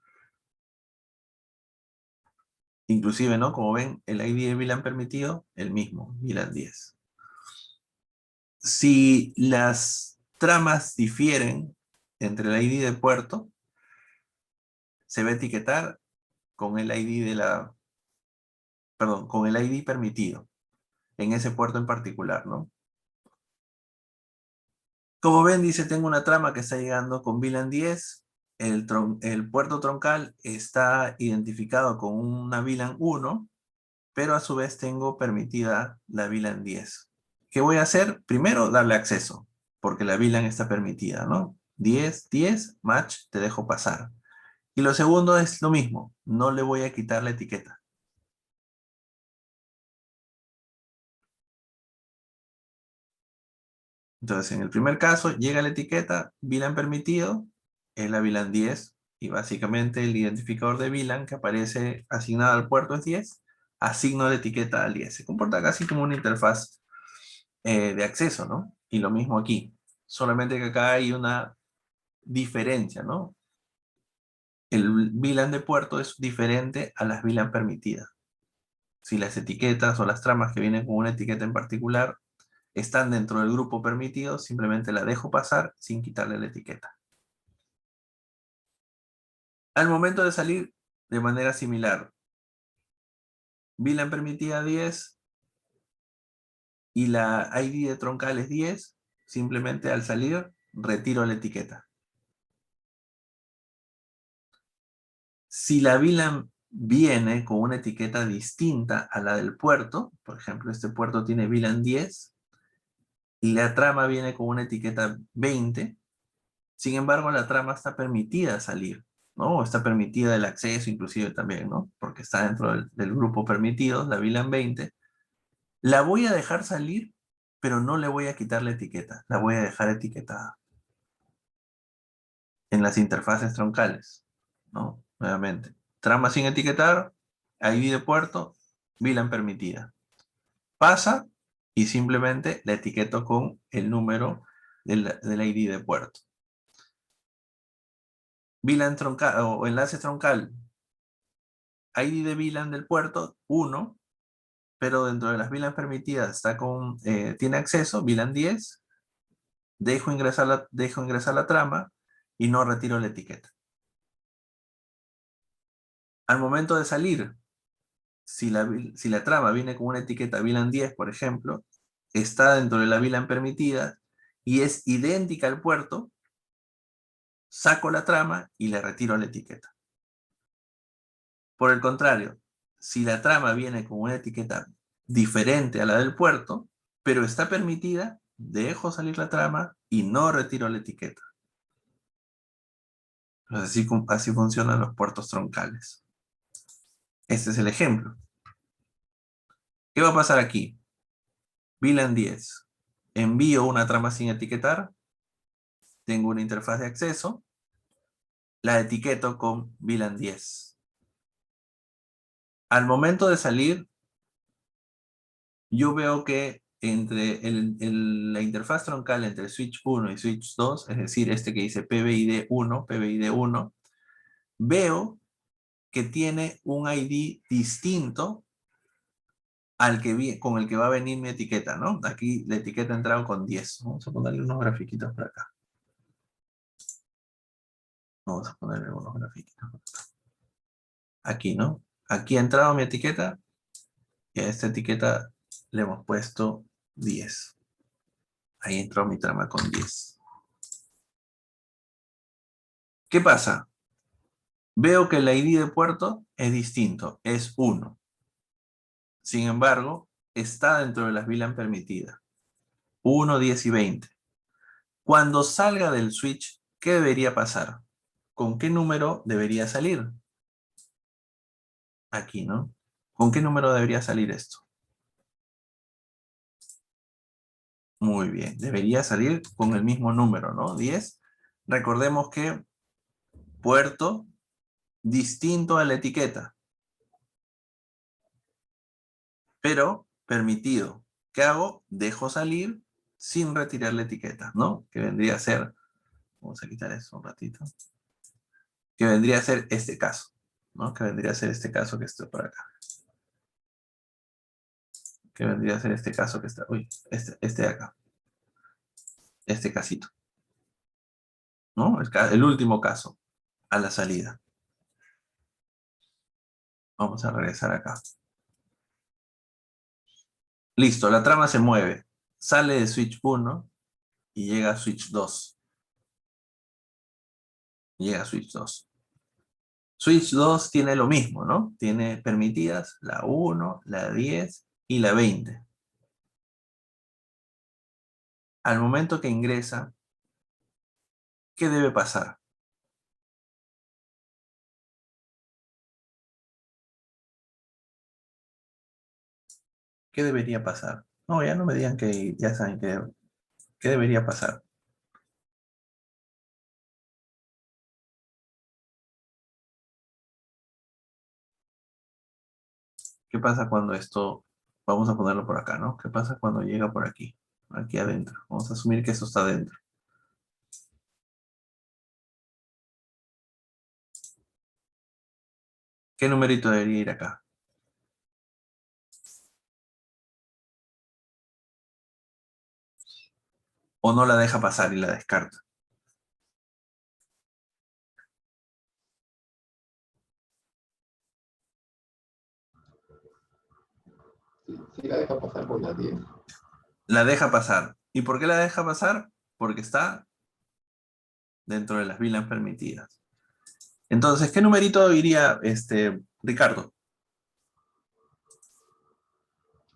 Inclusive, ¿no? Como ven, el ID de VLAN permitido, el mismo, VLAN 10. Si las tramas difieren entre el ID de puerto, se va a etiquetar con el ID de la, perdón, con el ID permitido en ese puerto en particular, ¿no? Como ven, dice, tengo una trama que está llegando con VLAN 10, el puerto troncal está identificado con una VLAN 1, pero a su vez tengo permitida la VLAN 10. ¿Qué voy a hacer? Primero, darle acceso, porque la VLAN está permitida, ¿no? 10, 10, match, te dejo pasar. Y lo segundo es lo mismo, no le voy a quitar la etiqueta. Entonces, en el primer caso, llega la etiqueta, VLAN permitido, es la VLAN 10, y básicamente el identificador de VLAN que aparece asignado al puerto es 10, asigno la etiqueta al 10. Se comporta casi como una interfaz de acceso, ¿no? Y lo mismo aquí, solamente que acá hay una diferencia, ¿no? El VLAN de puerto es diferente a las VLAN permitidas. Si las etiquetas o las tramas que vienen con una etiqueta en particular están dentro del grupo permitido, simplemente la dejo pasar sin quitarle la etiqueta. Al momento de salir, de manera similar, VLAN permitida 10 y la ID de troncal es 10, simplemente al salir retiro la etiqueta. Si la VLAN viene con una etiqueta distinta a la del puerto, por ejemplo, este puerto tiene VLAN 10, y la trama viene con una etiqueta 20, sin embargo la trama está permitida salir, ¿no? Está permitida el acceso inclusive también, ¿no? Porque está dentro del grupo permitido, la VLAN 20. La voy a dejar salir, pero no le voy a quitar la etiqueta, la voy a dejar etiquetada en las interfaces troncales, ¿no? Nuevamente, trama sin etiquetar, ID de puerto, VLAN permitida. Pasa y simplemente la etiqueto con el número del ID de puerto. VLAN troncal o enlace troncal, ID de VLAN del puerto, 1, pero dentro de las VLAN permitidas está tiene acceso, VLAN 10, dejo ingresar la trama y no retiro la etiqueta. Al momento de salir, si la trama viene con una etiqueta VLAN 10, por ejemplo, está dentro de la VLAN permitida y es idéntica al puerto, saco la trama y le retiro la etiqueta. Por el contrario, si la trama viene con una etiqueta diferente a la del puerto, pero está permitida, dejo salir la trama y no retiro la etiqueta. Así funcionan los puertos troncales. Este es el ejemplo. ¿Qué va a pasar aquí? VLAN 10. Envío una trama sin etiquetar. Tengo una interfaz de acceso. La etiqueto con VLAN 10. Al momento de salir, yo veo que entre la interfaz troncal entre switch 1 y switch 2, es decir, este que dice PBID1, veo que tiene un ID distinto con el que va a venir mi etiqueta, ¿no? Aquí la etiqueta ha entrado con 10. Vamos a ponerle unos grafiquitos por acá. Vamos a ponerle unos grafiquitos por acá. Aquí, ¿no? Aquí ha entrado mi etiqueta y a esta etiqueta le hemos puesto 10. Ahí entró mi trama con 10. ¿Qué pasa? Veo que el ID de puerto es distinto, es 1. Sin embargo, está dentro de las VLAN permitidas. 1, 10 y 20. Cuando salga del switch, ¿qué debería pasar? ¿Con qué número debería salir? Aquí, ¿no? ¿Con qué número debería salir esto? Muy bien, debería salir con el mismo número, ¿no? 10. Recordemos que puerto distinto a la etiqueta, pero permitido. ¿Qué hago? Dejo salir sin retirar la etiqueta, ¿no? Que vendría a ser, vamos a quitar eso un ratito, que vendría a ser este caso. ¿no? Que vendría a ser este caso que está por acá. Que vendría a ser este caso que está, uy, este de acá. Este casito. ¿No? El último caso, a la salida. Vamos a regresar acá. Listo, la trama se mueve. Sale de switch 1 y llega a switch 2. Llega a switch 2. Switch 2 tiene lo mismo, ¿no? Tiene permitidas la 1, la 10 y la 20. Al momento que ingresa, ¿qué debe pasar? ¿Qué debería pasar? No, ya no me digan que ya saben qué debería pasar. ¿Qué pasa cuando esto, vamos a ponerlo por acá, ¿no? ¿Qué pasa cuando llega por aquí? Aquí adentro. Vamos a asumir que esto está adentro. ¿Qué numerito debería ir acá? ¿O no la deja pasar y la descarta? Sí la deja pasar con la 10. La deja pasar. ¿Y por qué la deja pasar? Porque está dentro de las VLANs permitidas. Entonces, ¿qué numerito iría Ricardo?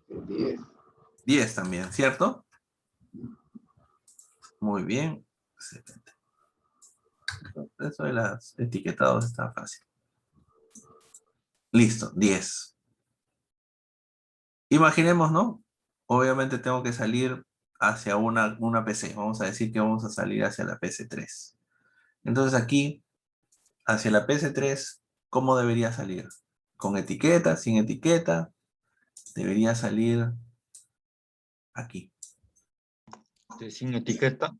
El 10. 10 también, ¿cierto? Muy bien. Excelente. Eso de los etiquetados está fácil. Listo, 10. Imaginemos, ¿no? Obviamente tengo que salir hacia una PC. Vamos a decir que vamos a salir hacia la PC3. Entonces aquí, hacia la PC3, ¿cómo debería salir? ¿Con etiqueta? ¿Sin etiqueta? Debería salir aquí. Sin etiqueta.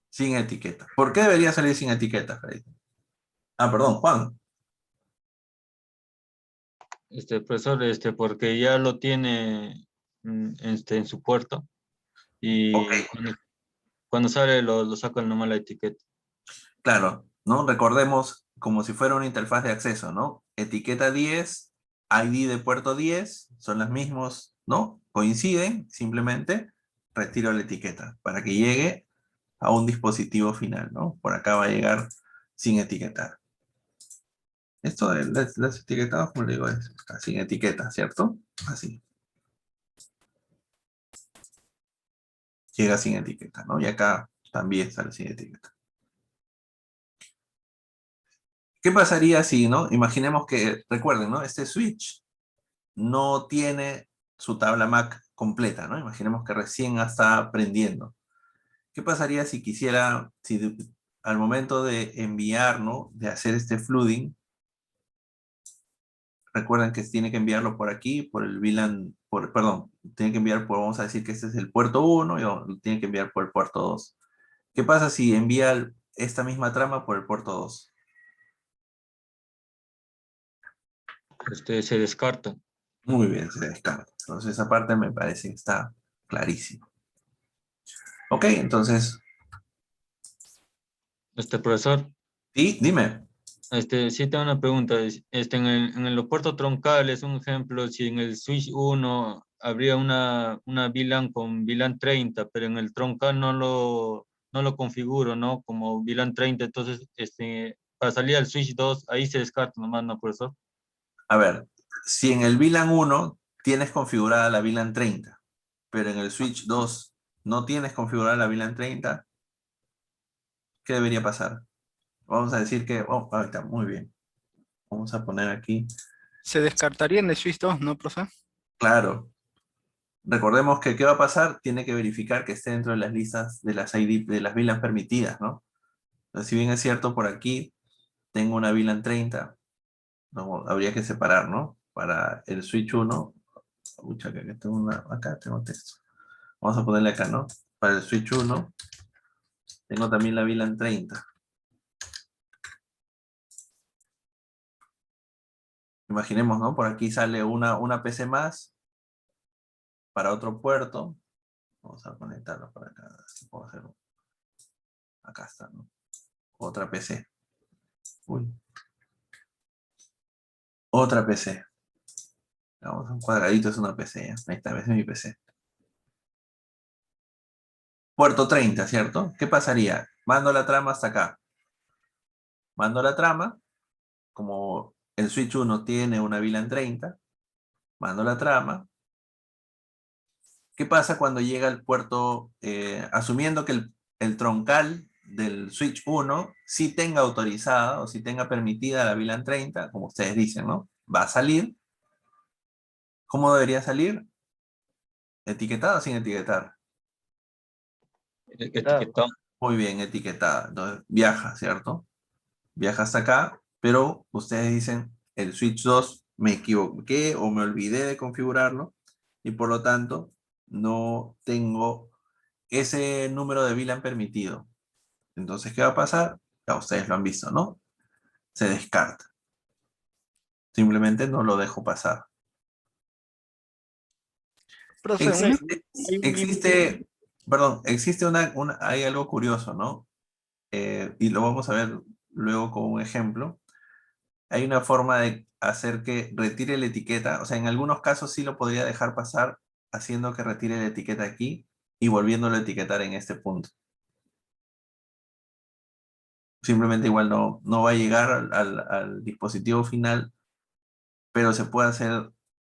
Sin etiqueta. ¿Por qué debería salir sin etiqueta, Freddy? Ah, perdón, Juan. Profesor, porque ya lo tiene en su puerto Ok, y cuando sale lo saca nomás la etiqueta. claro, ¿no? Recordemos como si fuera una interfaz de acceso, ¿no? Etiqueta 10, ID de puerto 10, son las mismos, ¿no? Coinciden, simplemente retiro la etiqueta para que llegue a un dispositivo final, ¿no? Por acá va a llegar sin etiquetar. Esto de las etiquetadas, como le digo, es sin etiqueta, ¿cierto? Así. Llega sin etiqueta, ¿no? Y acá también sale sin etiqueta. ¿Qué pasaría si, no? Imaginemos que, recuerden, ¿no? Este switch no tiene su tabla MAC completa, ¿no? Imaginemos que recién está prendiendo. ¿Qué pasaría si quisiera, al momento de enviar, ¿no? De hacer este flooding, recuerden que tiene que enviarlo por aquí, por el VLAN, perdón, tiene que enviar por, vamos a decir que este es el puerto 1 y lo tiene que enviar por el puerto 2. ¿Qué pasa si envía esta misma trama por el puerto 2? Se descarta. Muy bien, se descarta. Entonces esa parte me parece que está clarísimo. Ok, entonces, Profesor, sí, dime. sí tengo una pregunta. En el puerto troncal es un ejemplo, si en el switch 1 habría una VLAN con VLAN 30, pero en el troncal no lo configuro, ¿no? Como VLAN 30, entonces para salir al switch 2, ahí se descarta nomás, ¿no, profesor? A ver, si en el VLAN 1 tienes configurada la VLAN 30, pero en el switch 2 no tienes configurada la VLAN 30, ¿qué debería pasar? Vamos a decir que, oh, ahí está, muy bien. Vamos a poner aquí, Se descartaría en el switch 2, ¿no, profe? claro. Recordemos que, ¿qué va a pasar? Tiene que verificar que esté dentro de las listas de las ID, de las VLAN permitidas, ¿no? Entonces, si bien es cierto, por aquí tengo una VLAN 30, no, habría que separar, ¿no? Para el switch 1, pucha, que acá tengo texto. Vamos a ponerle acá, ¿no? Para el switch 1, tengo también la VLAN 30. Imaginemos, ¿no? Por aquí sale una PC más para otro puerto. Vamos a conectarlo para acá. Así puedo hacerlo. Acá está, ¿no? Otra PC. Uy. Otra PC. Vamos, un cuadradito es una PC. ¿Ya? Ahí está, esa es mi PC. Puerto 30, ¿cierto? ¿Qué pasaría? Mando la trama hasta acá. Mando la trama. Como el switch 1 tiene una VLAN 30, mando la trama. ¿Qué pasa cuando llega al puerto, asumiendo que el troncal del switch 1 sí tenga autorizada o sí tenga permitida la VLAN 30, como ustedes dicen, ¿no? Va a salir. ¿Cómo debería salir? ¿Etiquetada o sin etiquetar? Etiquetado. Muy bien, etiquetada. Entonces viaja, ¿cierto? Viaja hasta acá, pero ustedes dicen, el switch 2 me equivoqué o me olvidé de configurarlo y por lo tanto no tengo ese número de VLAN permitido. Entonces, ¿qué va a pasar? Ya ustedes lo han visto, ¿no? Se descarta. Simplemente no lo dejo pasar. Profe, Existe hay algo curioso, ¿no? Y lo vamos a ver luego con un ejemplo. Hay una forma de hacer que retire la etiqueta. O sea, en algunos casos sí lo podría dejar pasar haciendo que retire la etiqueta aquí y volviéndolo a etiquetar en este punto. Simplemente igual no va a llegar al dispositivo final, pero se puede hacer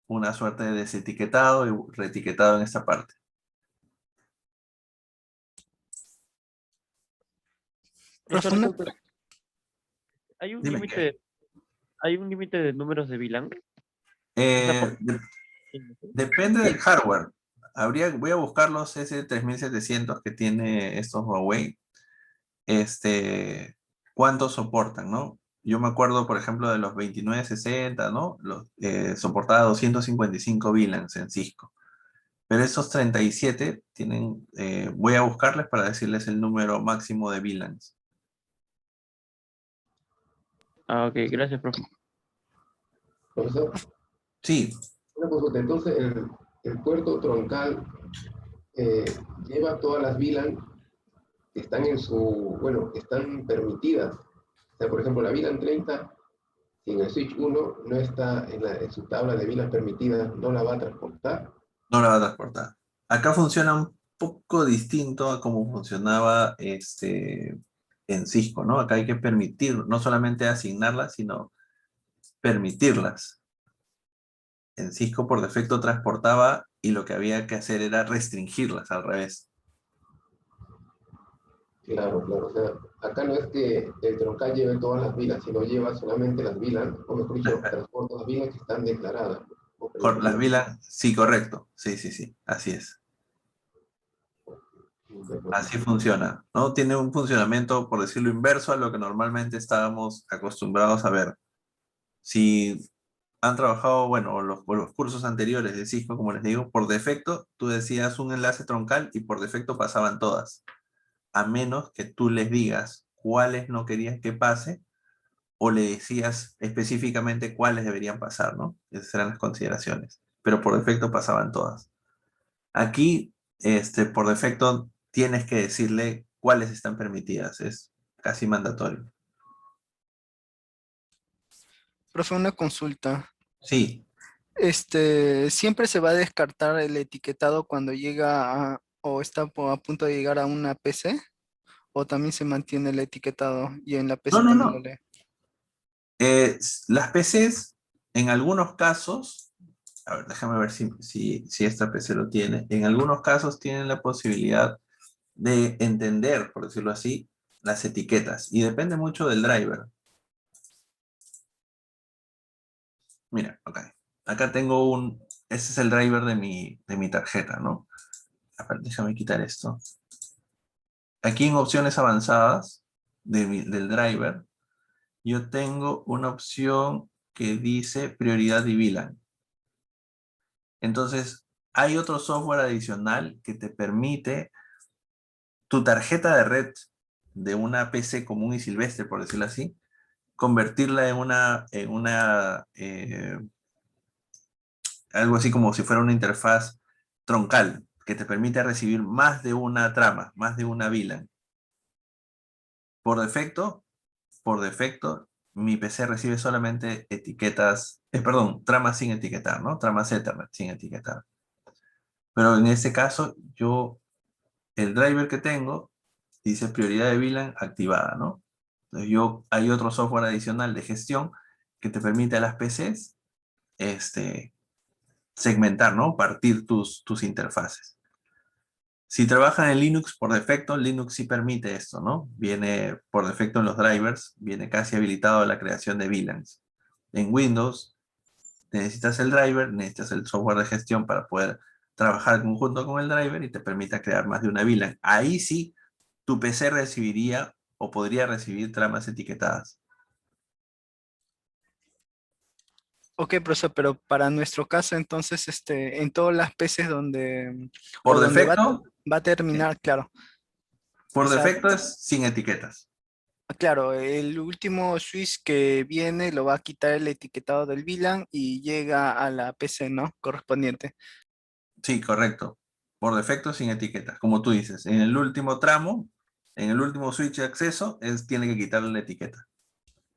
una suerte de desetiquetado y reetiquetado en esta parte. Eso profe, resulta, Dime. hay un límite de números de VLAN. Eh, de- Depende del hardware. Voy a buscar los S3700 que tiene estos Huawei. ¿Cuántos soportan, no? Yo me acuerdo, por ejemplo, de los 2960, ¿no? Soportaba 255 VLANs en Cisco. Pero esos 37 tienen, voy a buscarles para decirles el número máximo de VLANs. Ah, ok, gracias, profe. Profesor, Sí, una consulta. Entonces, el puerto troncal lleva todas las VLAN que están que están permitidas. O sea, por ejemplo, la VLAN 30, si en el switch 1 no está en su tabla de VLAN permitidas, no la va a transportar. no la va a transportar. Acá funciona un poco distinto a cómo funcionaba en Cisco, ¿no? Acá hay que permitir, no solamente asignarlas, sino permitirlas. En Cisco por defecto transportaba y lo que había que hacer era restringirlas al revés. Claro, claro. O sea, acá no es que el troncal lleve todas las VLAN, sino lleva solamente las VLAN, o mejor dicho, transporta las VLAN que están declaradas. Las VLAN, sí, correcto. Sí, así es. Así funciona, ¿no? Tiene un funcionamiento, por decirlo inverso, a lo que normalmente estábamos acostumbrados a ver. Si han trabajado, bueno, los cursos anteriores de Cisco, como les digo, por defecto, tú decías un enlace troncal y por defecto pasaban todas. A menos que tú les digas cuáles no querías que pase o le decías específicamente cuáles deberían pasar, ¿no? Esas eran las consideraciones. Pero por defecto pasaban todas. Aquí, por defecto, tienes que decirle cuáles están permitidas. Es casi mandatorio. profe, una consulta. Sí, Siempre se va a descartar el etiquetado cuando llega o está a punto de llegar a una PC, o también se mantiene el etiquetado y en la PC también lo no. lee. Las PCs, en algunos casos, a ver, déjame ver si esta PC lo tiene. En algunos casos tienen la posibilidad de entender, por decirlo así, las etiquetas. Y depende mucho del driver. Mira, acá tengo ese es el driver de mi tarjeta, ¿no? A ver, déjame quitar esto. Aquí en opciones avanzadas del driver, yo tengo una opción que dice prioridad y VLAN. Entonces, hay otro software adicional que te permite tu tarjeta de red de una PC común y silvestre, por decirlo así, convertirla algo así como si fuera una interfaz troncal, que te permite recibir más de una trama, más de una VLAN. Por defecto, mi PC recibe solamente etiquetas, perdón, tramas sin etiquetar, ¿no? Tramas Ethernet sin etiquetar. Pero en este caso, el driver que tengo dice prioridad de VLAN activada, ¿no? Entonces hay otro software adicional de gestión que te permite a las PCs segmentar, ¿no? Partir tus interfaces. Si trabajan en Linux, por defecto, Linux sí permite esto, ¿no? Viene por defecto en los drivers, viene casi habilitado la creación de VLANs. En Windows, necesitas el driver, necesitas el software de gestión para poder trabajar conjunto con el driver y te permite crear más de una VLAN. Ahí sí, tu PC recibiría o podría recibir tramas etiquetadas. Ok, profesor, pero para nuestro caso, entonces, en todas las PCs donde, Por o donde defecto, va a terminar, claro. por O sea, defecto es sin etiquetas. claro, el último switch que viene lo va a quitar el etiquetado del VLAN y llega a la PC, ¿no? Correspondiente. Sí, correcto. Por defecto sin etiquetas. Como tú dices, en el último tramo, en el último switch de acceso, tiene que quitarle la etiqueta.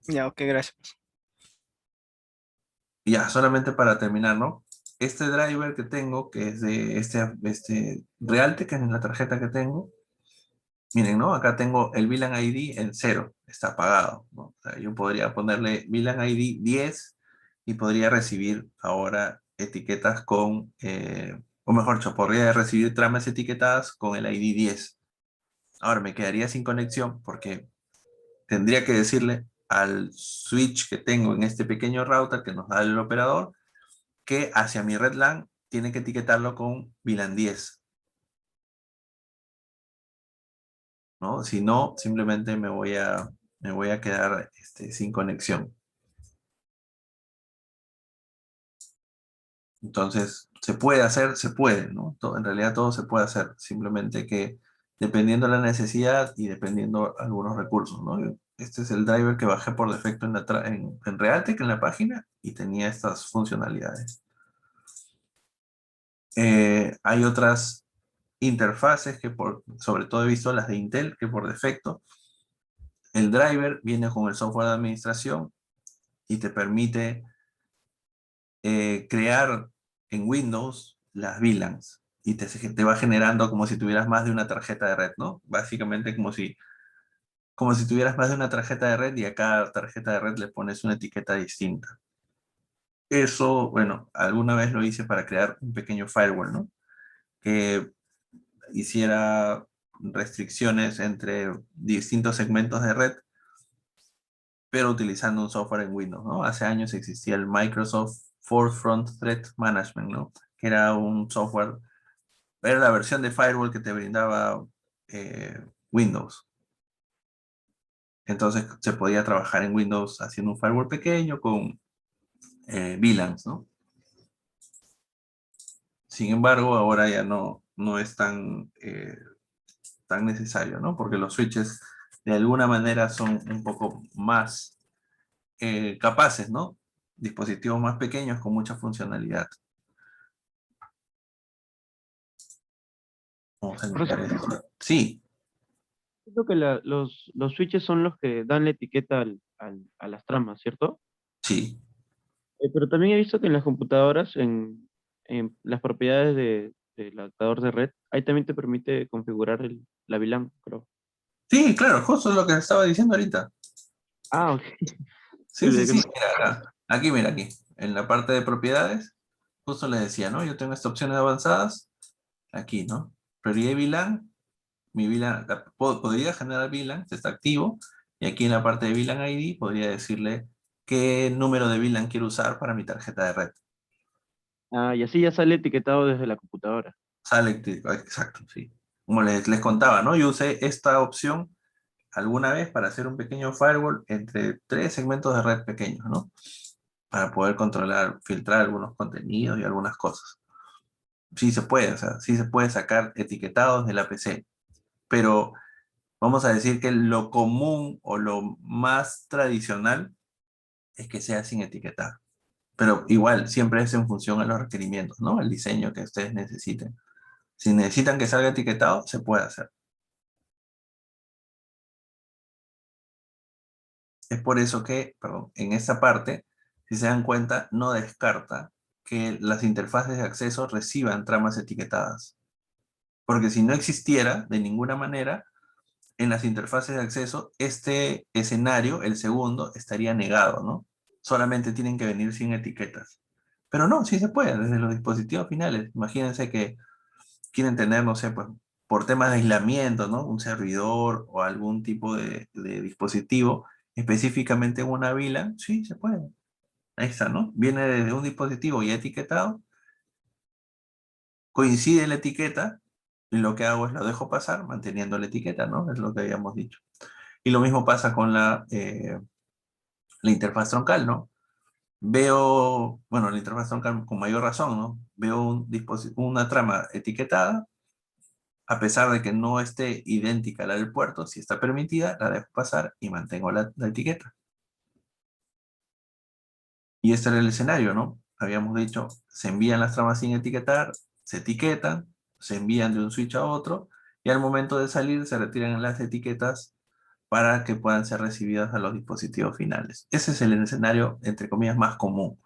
Ya, ok, gracias. Y ya, solamente para terminar, ¿no? Este driver que tengo, que es de este Realtek, que es la tarjeta que tengo. Miren, ¿no? Acá tengo el VLAN ID en 0, está apagado, ¿no? O sea, yo podría ponerle VLAN ID 10 y podría recibir ahora etiquetas o mejor dicho, podría recibir tramas etiquetadas con el ID 10. Ahora me quedaría sin conexión porque tendría que decirle al switch que tengo en este pequeño router que nos da el operador que hacia mi red LAN tiene que etiquetarlo con VLAN 10. ¿No? Si no, simplemente me voy a quedar sin conexión. Entonces, se puede hacer, se puede, ¿no? En realidad todo se puede hacer, simplemente que dependiendo de la necesidad y dependiendo algunos recursos, ¿no? Este es el driver que bajé por defecto en Realtek, en la página, y tenía estas funcionalidades. Hay otras interfaces sobre todo he visto las de Intel, que por defecto el driver viene con el software de administración y te permite crear en Windows las VLANs y te va generando como si tuvieras más de una tarjeta de red, ¿no? Básicamente como si tuvieras más de una tarjeta de red y a cada tarjeta de red le pones una etiqueta distinta. Eso, bueno, alguna vez lo hice para crear un pequeño firewall, ¿no? Que hiciera restricciones entre distintos segmentos de red, pero utilizando un software en Windows, ¿no? Hace años existía el Microsoft Forefront Threat Management, ¿no? Que era un software, era la versión de firewall que te brindaba Windows. Entonces se podía trabajar en Windows haciendo un firewall pequeño con VLANs, ¿no? Sin embargo, ahora ya no es tan necesario, ¿no? Porque los switches de alguna manera son un poco más capaces, ¿no? Dispositivos más pequeños con mucha funcionalidad. Vamos a limpiar esto. Sí, Creo que los switches son los que dan la etiqueta a las tramas, ¿cierto? sí. Pero también he visto que en las computadoras, en las propiedades del adaptador de red, ahí también te permite configurar la VLAN, creo. Sí, claro, justo es lo que estaba diciendo ahorita. Ah, ok. Sí, sí, sí. Mira acá. Aquí, mira aquí. En la parte de propiedades, justo les decía, ¿no? Yo tengo estas opciones avanzadas. Aquí, ¿no? Prioridad VLAN. Mi VLAN, podría generar VLAN, está activo. Y aquí en la parte de VLAN ID podría decirle qué número de VLAN quiero usar para mi tarjeta de red. Ah, y así ya sale etiquetado desde la computadora. Sale, exacto, sí. Como les contaba, ¿no? Yo usé esta opción alguna vez para hacer un pequeño firewall entre 3 segmentos de red pequeños, ¿no? Para poder controlar, filtrar algunos contenidos y algunas cosas. Sí se puede, o sea, sí se puede sacar etiquetados de la PC, pero Vamos a decir que lo común o lo más tradicional es que sea sin etiquetar. Pero igual, siempre es en función a los requerimientos, ¿no? El diseño que ustedes necesiten. Si necesitan que salga etiquetado, se puede hacer. Es por eso que, perdón, en esta parte, si se dan cuenta, no descarta que las interfaces de acceso reciban tramas etiquetadas. Porque si no existiera, de ninguna manera, en las interfaces de acceso, este escenario, el segundo, estaría negado, ¿no? Solamente tienen que venir sin etiquetas. Pero no, sí se puede, desde los dispositivos finales. Imagínense que quieren tener, no sé, pues, por temas de aislamiento, ¿no? Un servidor o algún tipo de dispositivo, específicamente en una VLAN, sí, se puede. Ahí está, ¿no? Viene desde un dispositivo ya etiquetado, coincide la etiqueta, y lo que hago es lo dejo pasar manteniendo la etiqueta, ¿no? Es lo que habíamos dicho. Y lo mismo pasa con la interfaz troncal, ¿no? Veo, bueno, la interfaz troncal con mayor razón, ¿no? Veo una trama etiquetada, a pesar de que no esté idéntica a la del puerto, si está permitida, la dejo pasar y mantengo la etiqueta. Y este era el escenario, ¿no? Habíamos dicho, se envían las tramas sin etiquetar, se etiquetan, se envían de un switch a otro, y al momento de salir se retiran las etiquetas para que puedan ser recibidas a los dispositivos finales. Ese es el escenario, entre comillas, más común.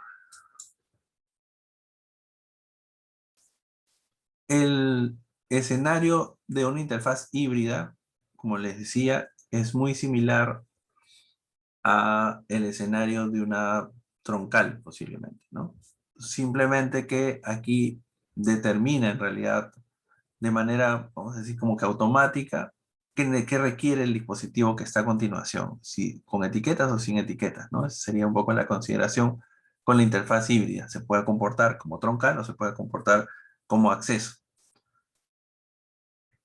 El escenario de una interfaz híbrida, como les decía, es muy similar a el escenario de una troncal, posiblemente, ¿no? Simplemente que aquí determina en realidad de manera, vamos a decir, como que automática, qué requiere el dispositivo que está a continuación, si con etiquetas o sin etiquetas, ¿no? Esa sería un poco la consideración con la interfaz híbrida. Se puede comportar como troncal o se puede comportar como acceso.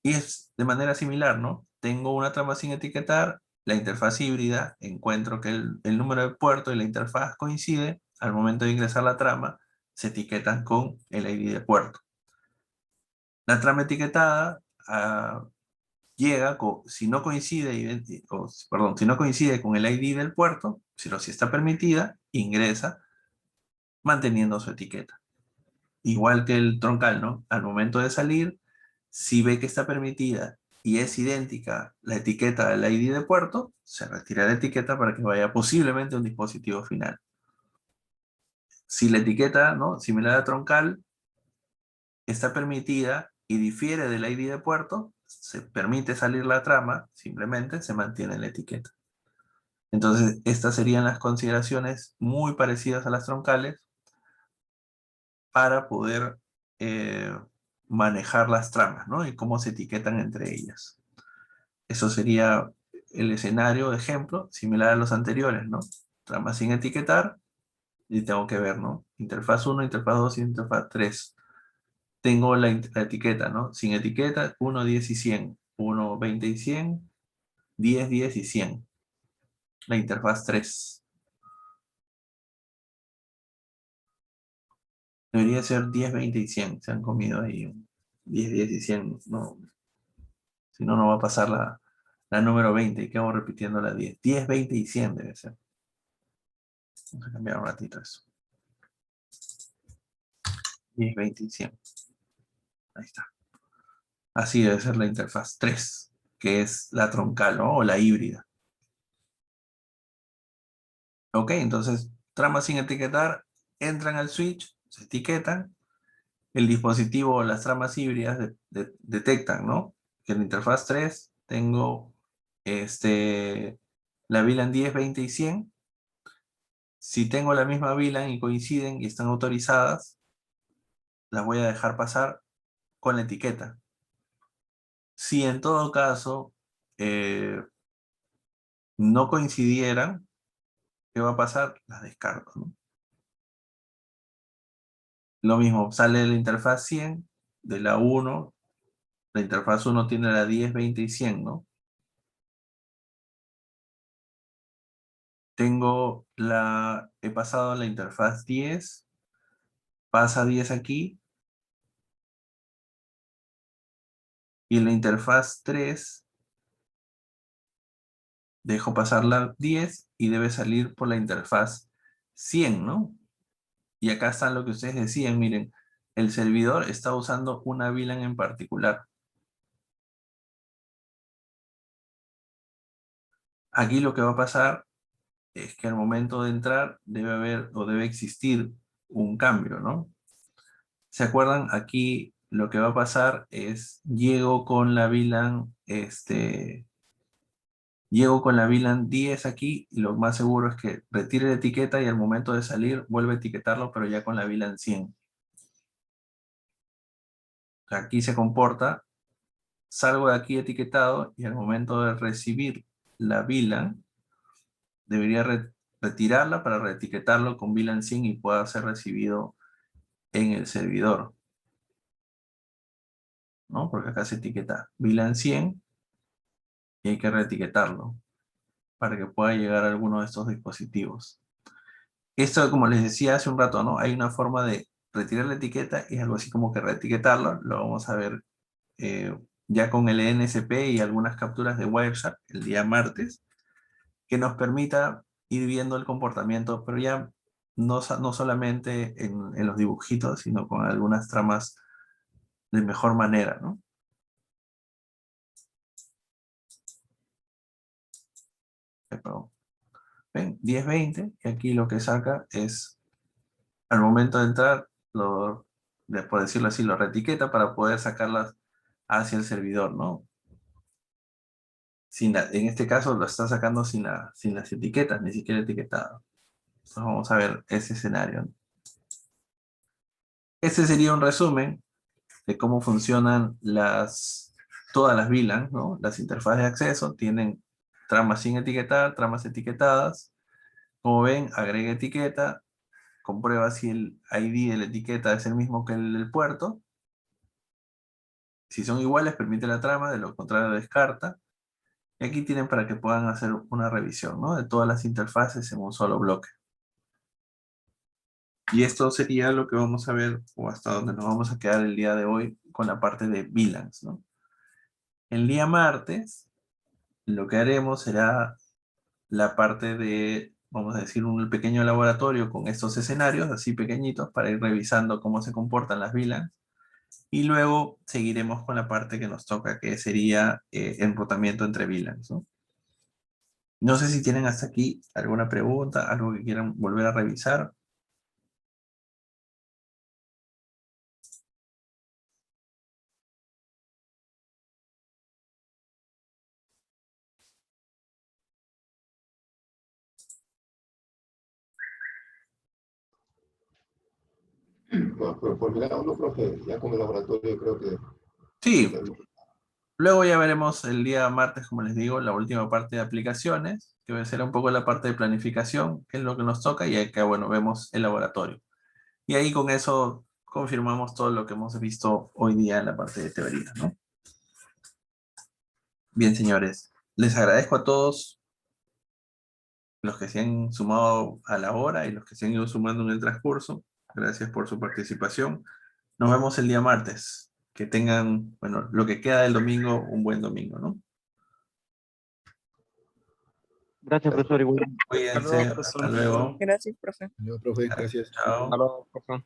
Y es de manera similar, ¿no? Tengo una trama sin etiquetar, la interfaz híbrida, encuentro que el número de puerto y la interfaz coincide, al momento de ingresar la trama, se etiquetan con el ID de puerto. La trama etiquetada llega, si no coincide, si no coincide con el ID del puerto, si está permitida, ingresa manteniendo su etiqueta. Igual que el troncal, ¿no? Al momento de salir, si ve que está permitida y es idéntica la etiqueta del ID de puerto, se retira la etiqueta para que vaya posiblemente a un dispositivo final. Si la etiqueta, ¿no? Similar a troncal, está permitida y difiere del ID de puerto, se permite salir la trama, simplemente se mantiene la etiqueta. Entonces, estas serían las consideraciones muy parecidas a las troncales para poder manejar las tramas, ¿no? Y cómo se etiquetan entre ellas. Eso sería el escenario de ejemplo, similar a los anteriores, ¿no? Trama sin etiquetar, y tengo que ver, ¿no? Interfaz 1, interfaz 2 y interfaz 3. Tengo la etiqueta, ¿no? Sin etiqueta, 1, 10 y 100. 1, 20 y 100. 10, 10 y 100. La interfaz 3. Debería ser 10, 20 y 100. Se han comido ahí 10, 10 y 100. No, si no, no va a pasar la número 20. Y quedo repitiendo la 10. 10, 20 y 100 debe ser. Vamos a cambiar un ratito eso. 10, 20 y 100. Ahí está. Así debe ser la interfaz 3, que es la troncal, ¿no? O la híbrida. Ok, entonces, tramas sin etiquetar, entran al switch, se etiquetan, el dispositivo o las tramas híbridas detectan, ¿no? Que en la interfaz 3 tengo la VLAN 10, 20 y 100. Si tengo la misma VLAN y coinciden y están autorizadas, las voy a dejar pasar con la etiqueta. Si en todo caso no coincidieran, ¿qué va a pasar? Las descarto, ¿no? Lo mismo, sale la interfaz 100 de la 1. La interfaz 1 tiene la 10, 20 y 100, ¿no? He pasado la interfaz 10, pasa 10 aquí, y en la interfaz 3 Dejo pasar la 10 y debe salir por la interfaz 100, ¿no? Y acá está lo que ustedes decían, miren, el servidor está usando una VLAN en particular. Aquí lo que va a pasar es que al momento de entrar debe haber o debe existir un cambio, ¿no? ¿Se acuerdan? Aquí lo que va a pasar es llego con la VLAN, llego con la VLAN 10 aquí y lo más seguro es que retire la etiqueta y al momento de salir vuelve a etiquetarlo, pero ya con la VLAN 100. Aquí se comporta, salgo de aquí etiquetado y al momento de recibir la VLAN debería retirarla para reetiquetarlo con VLAN 100 y pueda ser recibido en el servidor, ¿no? Porque acá se etiqueta VLAN 100 y hay que reetiquetarlo para que pueda llegar a alguno de estos dispositivos. Esto, como les decía hace un rato, ¿no? Hay una forma de retirar la etiqueta y algo así como que reetiquetarlo. Lo vamos a ver ya con el NSP y algunas capturas de Wireshark el día martes, que nos permita ir viendo el comportamiento, pero ya no solamente en los dibujitos, sino con algunas tramas de mejor manera, ¿no? Perdón. ¿Ven? 10-20, y aquí lo que saca es, al momento de entrar, por decirlo así, lo reetiqueta para poder sacarlas hacia el servidor, ¿no? En este caso lo está sacando sin las etiquetas, ni siquiera etiquetado. Entonces vamos a ver ese escenario, ¿no? Ese sería un resumen de cómo funcionan todas las VLANs, ¿no? Las interfaces de acceso tienen tramas sin etiquetar, tramas etiquetadas. Como ven, agrega etiqueta, comprueba si el ID de la etiqueta es el mismo que el del puerto. Si son iguales, permite la trama, de lo contrario descarta. Y aquí tienen para que puedan hacer una revisión, ¿no? De todas las interfaces en un solo bloque. Y esto sería lo que vamos a ver, o hasta donde nos vamos a quedar el día de hoy, con la parte de VLANs, ¿no? El día martes, lo que haremos será la parte de, vamos a decir, un pequeño laboratorio con estos escenarios, así pequeñitos, para ir revisando cómo se comportan las VLANs. Y luego seguiremos con la parte que nos toca, que sería enrutamiento entre VLANs, ¿no? No sé si tienen hasta aquí alguna pregunta, algo que quieran volver a revisar. Bueno, por mi lado, no, profe, ya con el laboratorio creo que... Sí, luego ya veremos el día martes, como les digo, la última parte de aplicaciones, que será un poco la parte de planificación, que es lo que nos toca, y acá, bueno, vemos el laboratorio. Y ahí con eso confirmamos todo lo que hemos visto hoy día en la parte de teoría, ¿no? Bien, señores, les agradezco a todos los que se han sumado a la hora y los que se han ido sumando en el transcurso. Gracias por su participación. Nos vemos el día martes. Que tengan, bueno, lo que queda del domingo, un buen domingo, ¿no? Gracias, profesor. Igual. Cuídense, Hasta luego, hasta profesor. luego. Gracias, profe. Yo, profe, gracias. Chao. Aló, profesor.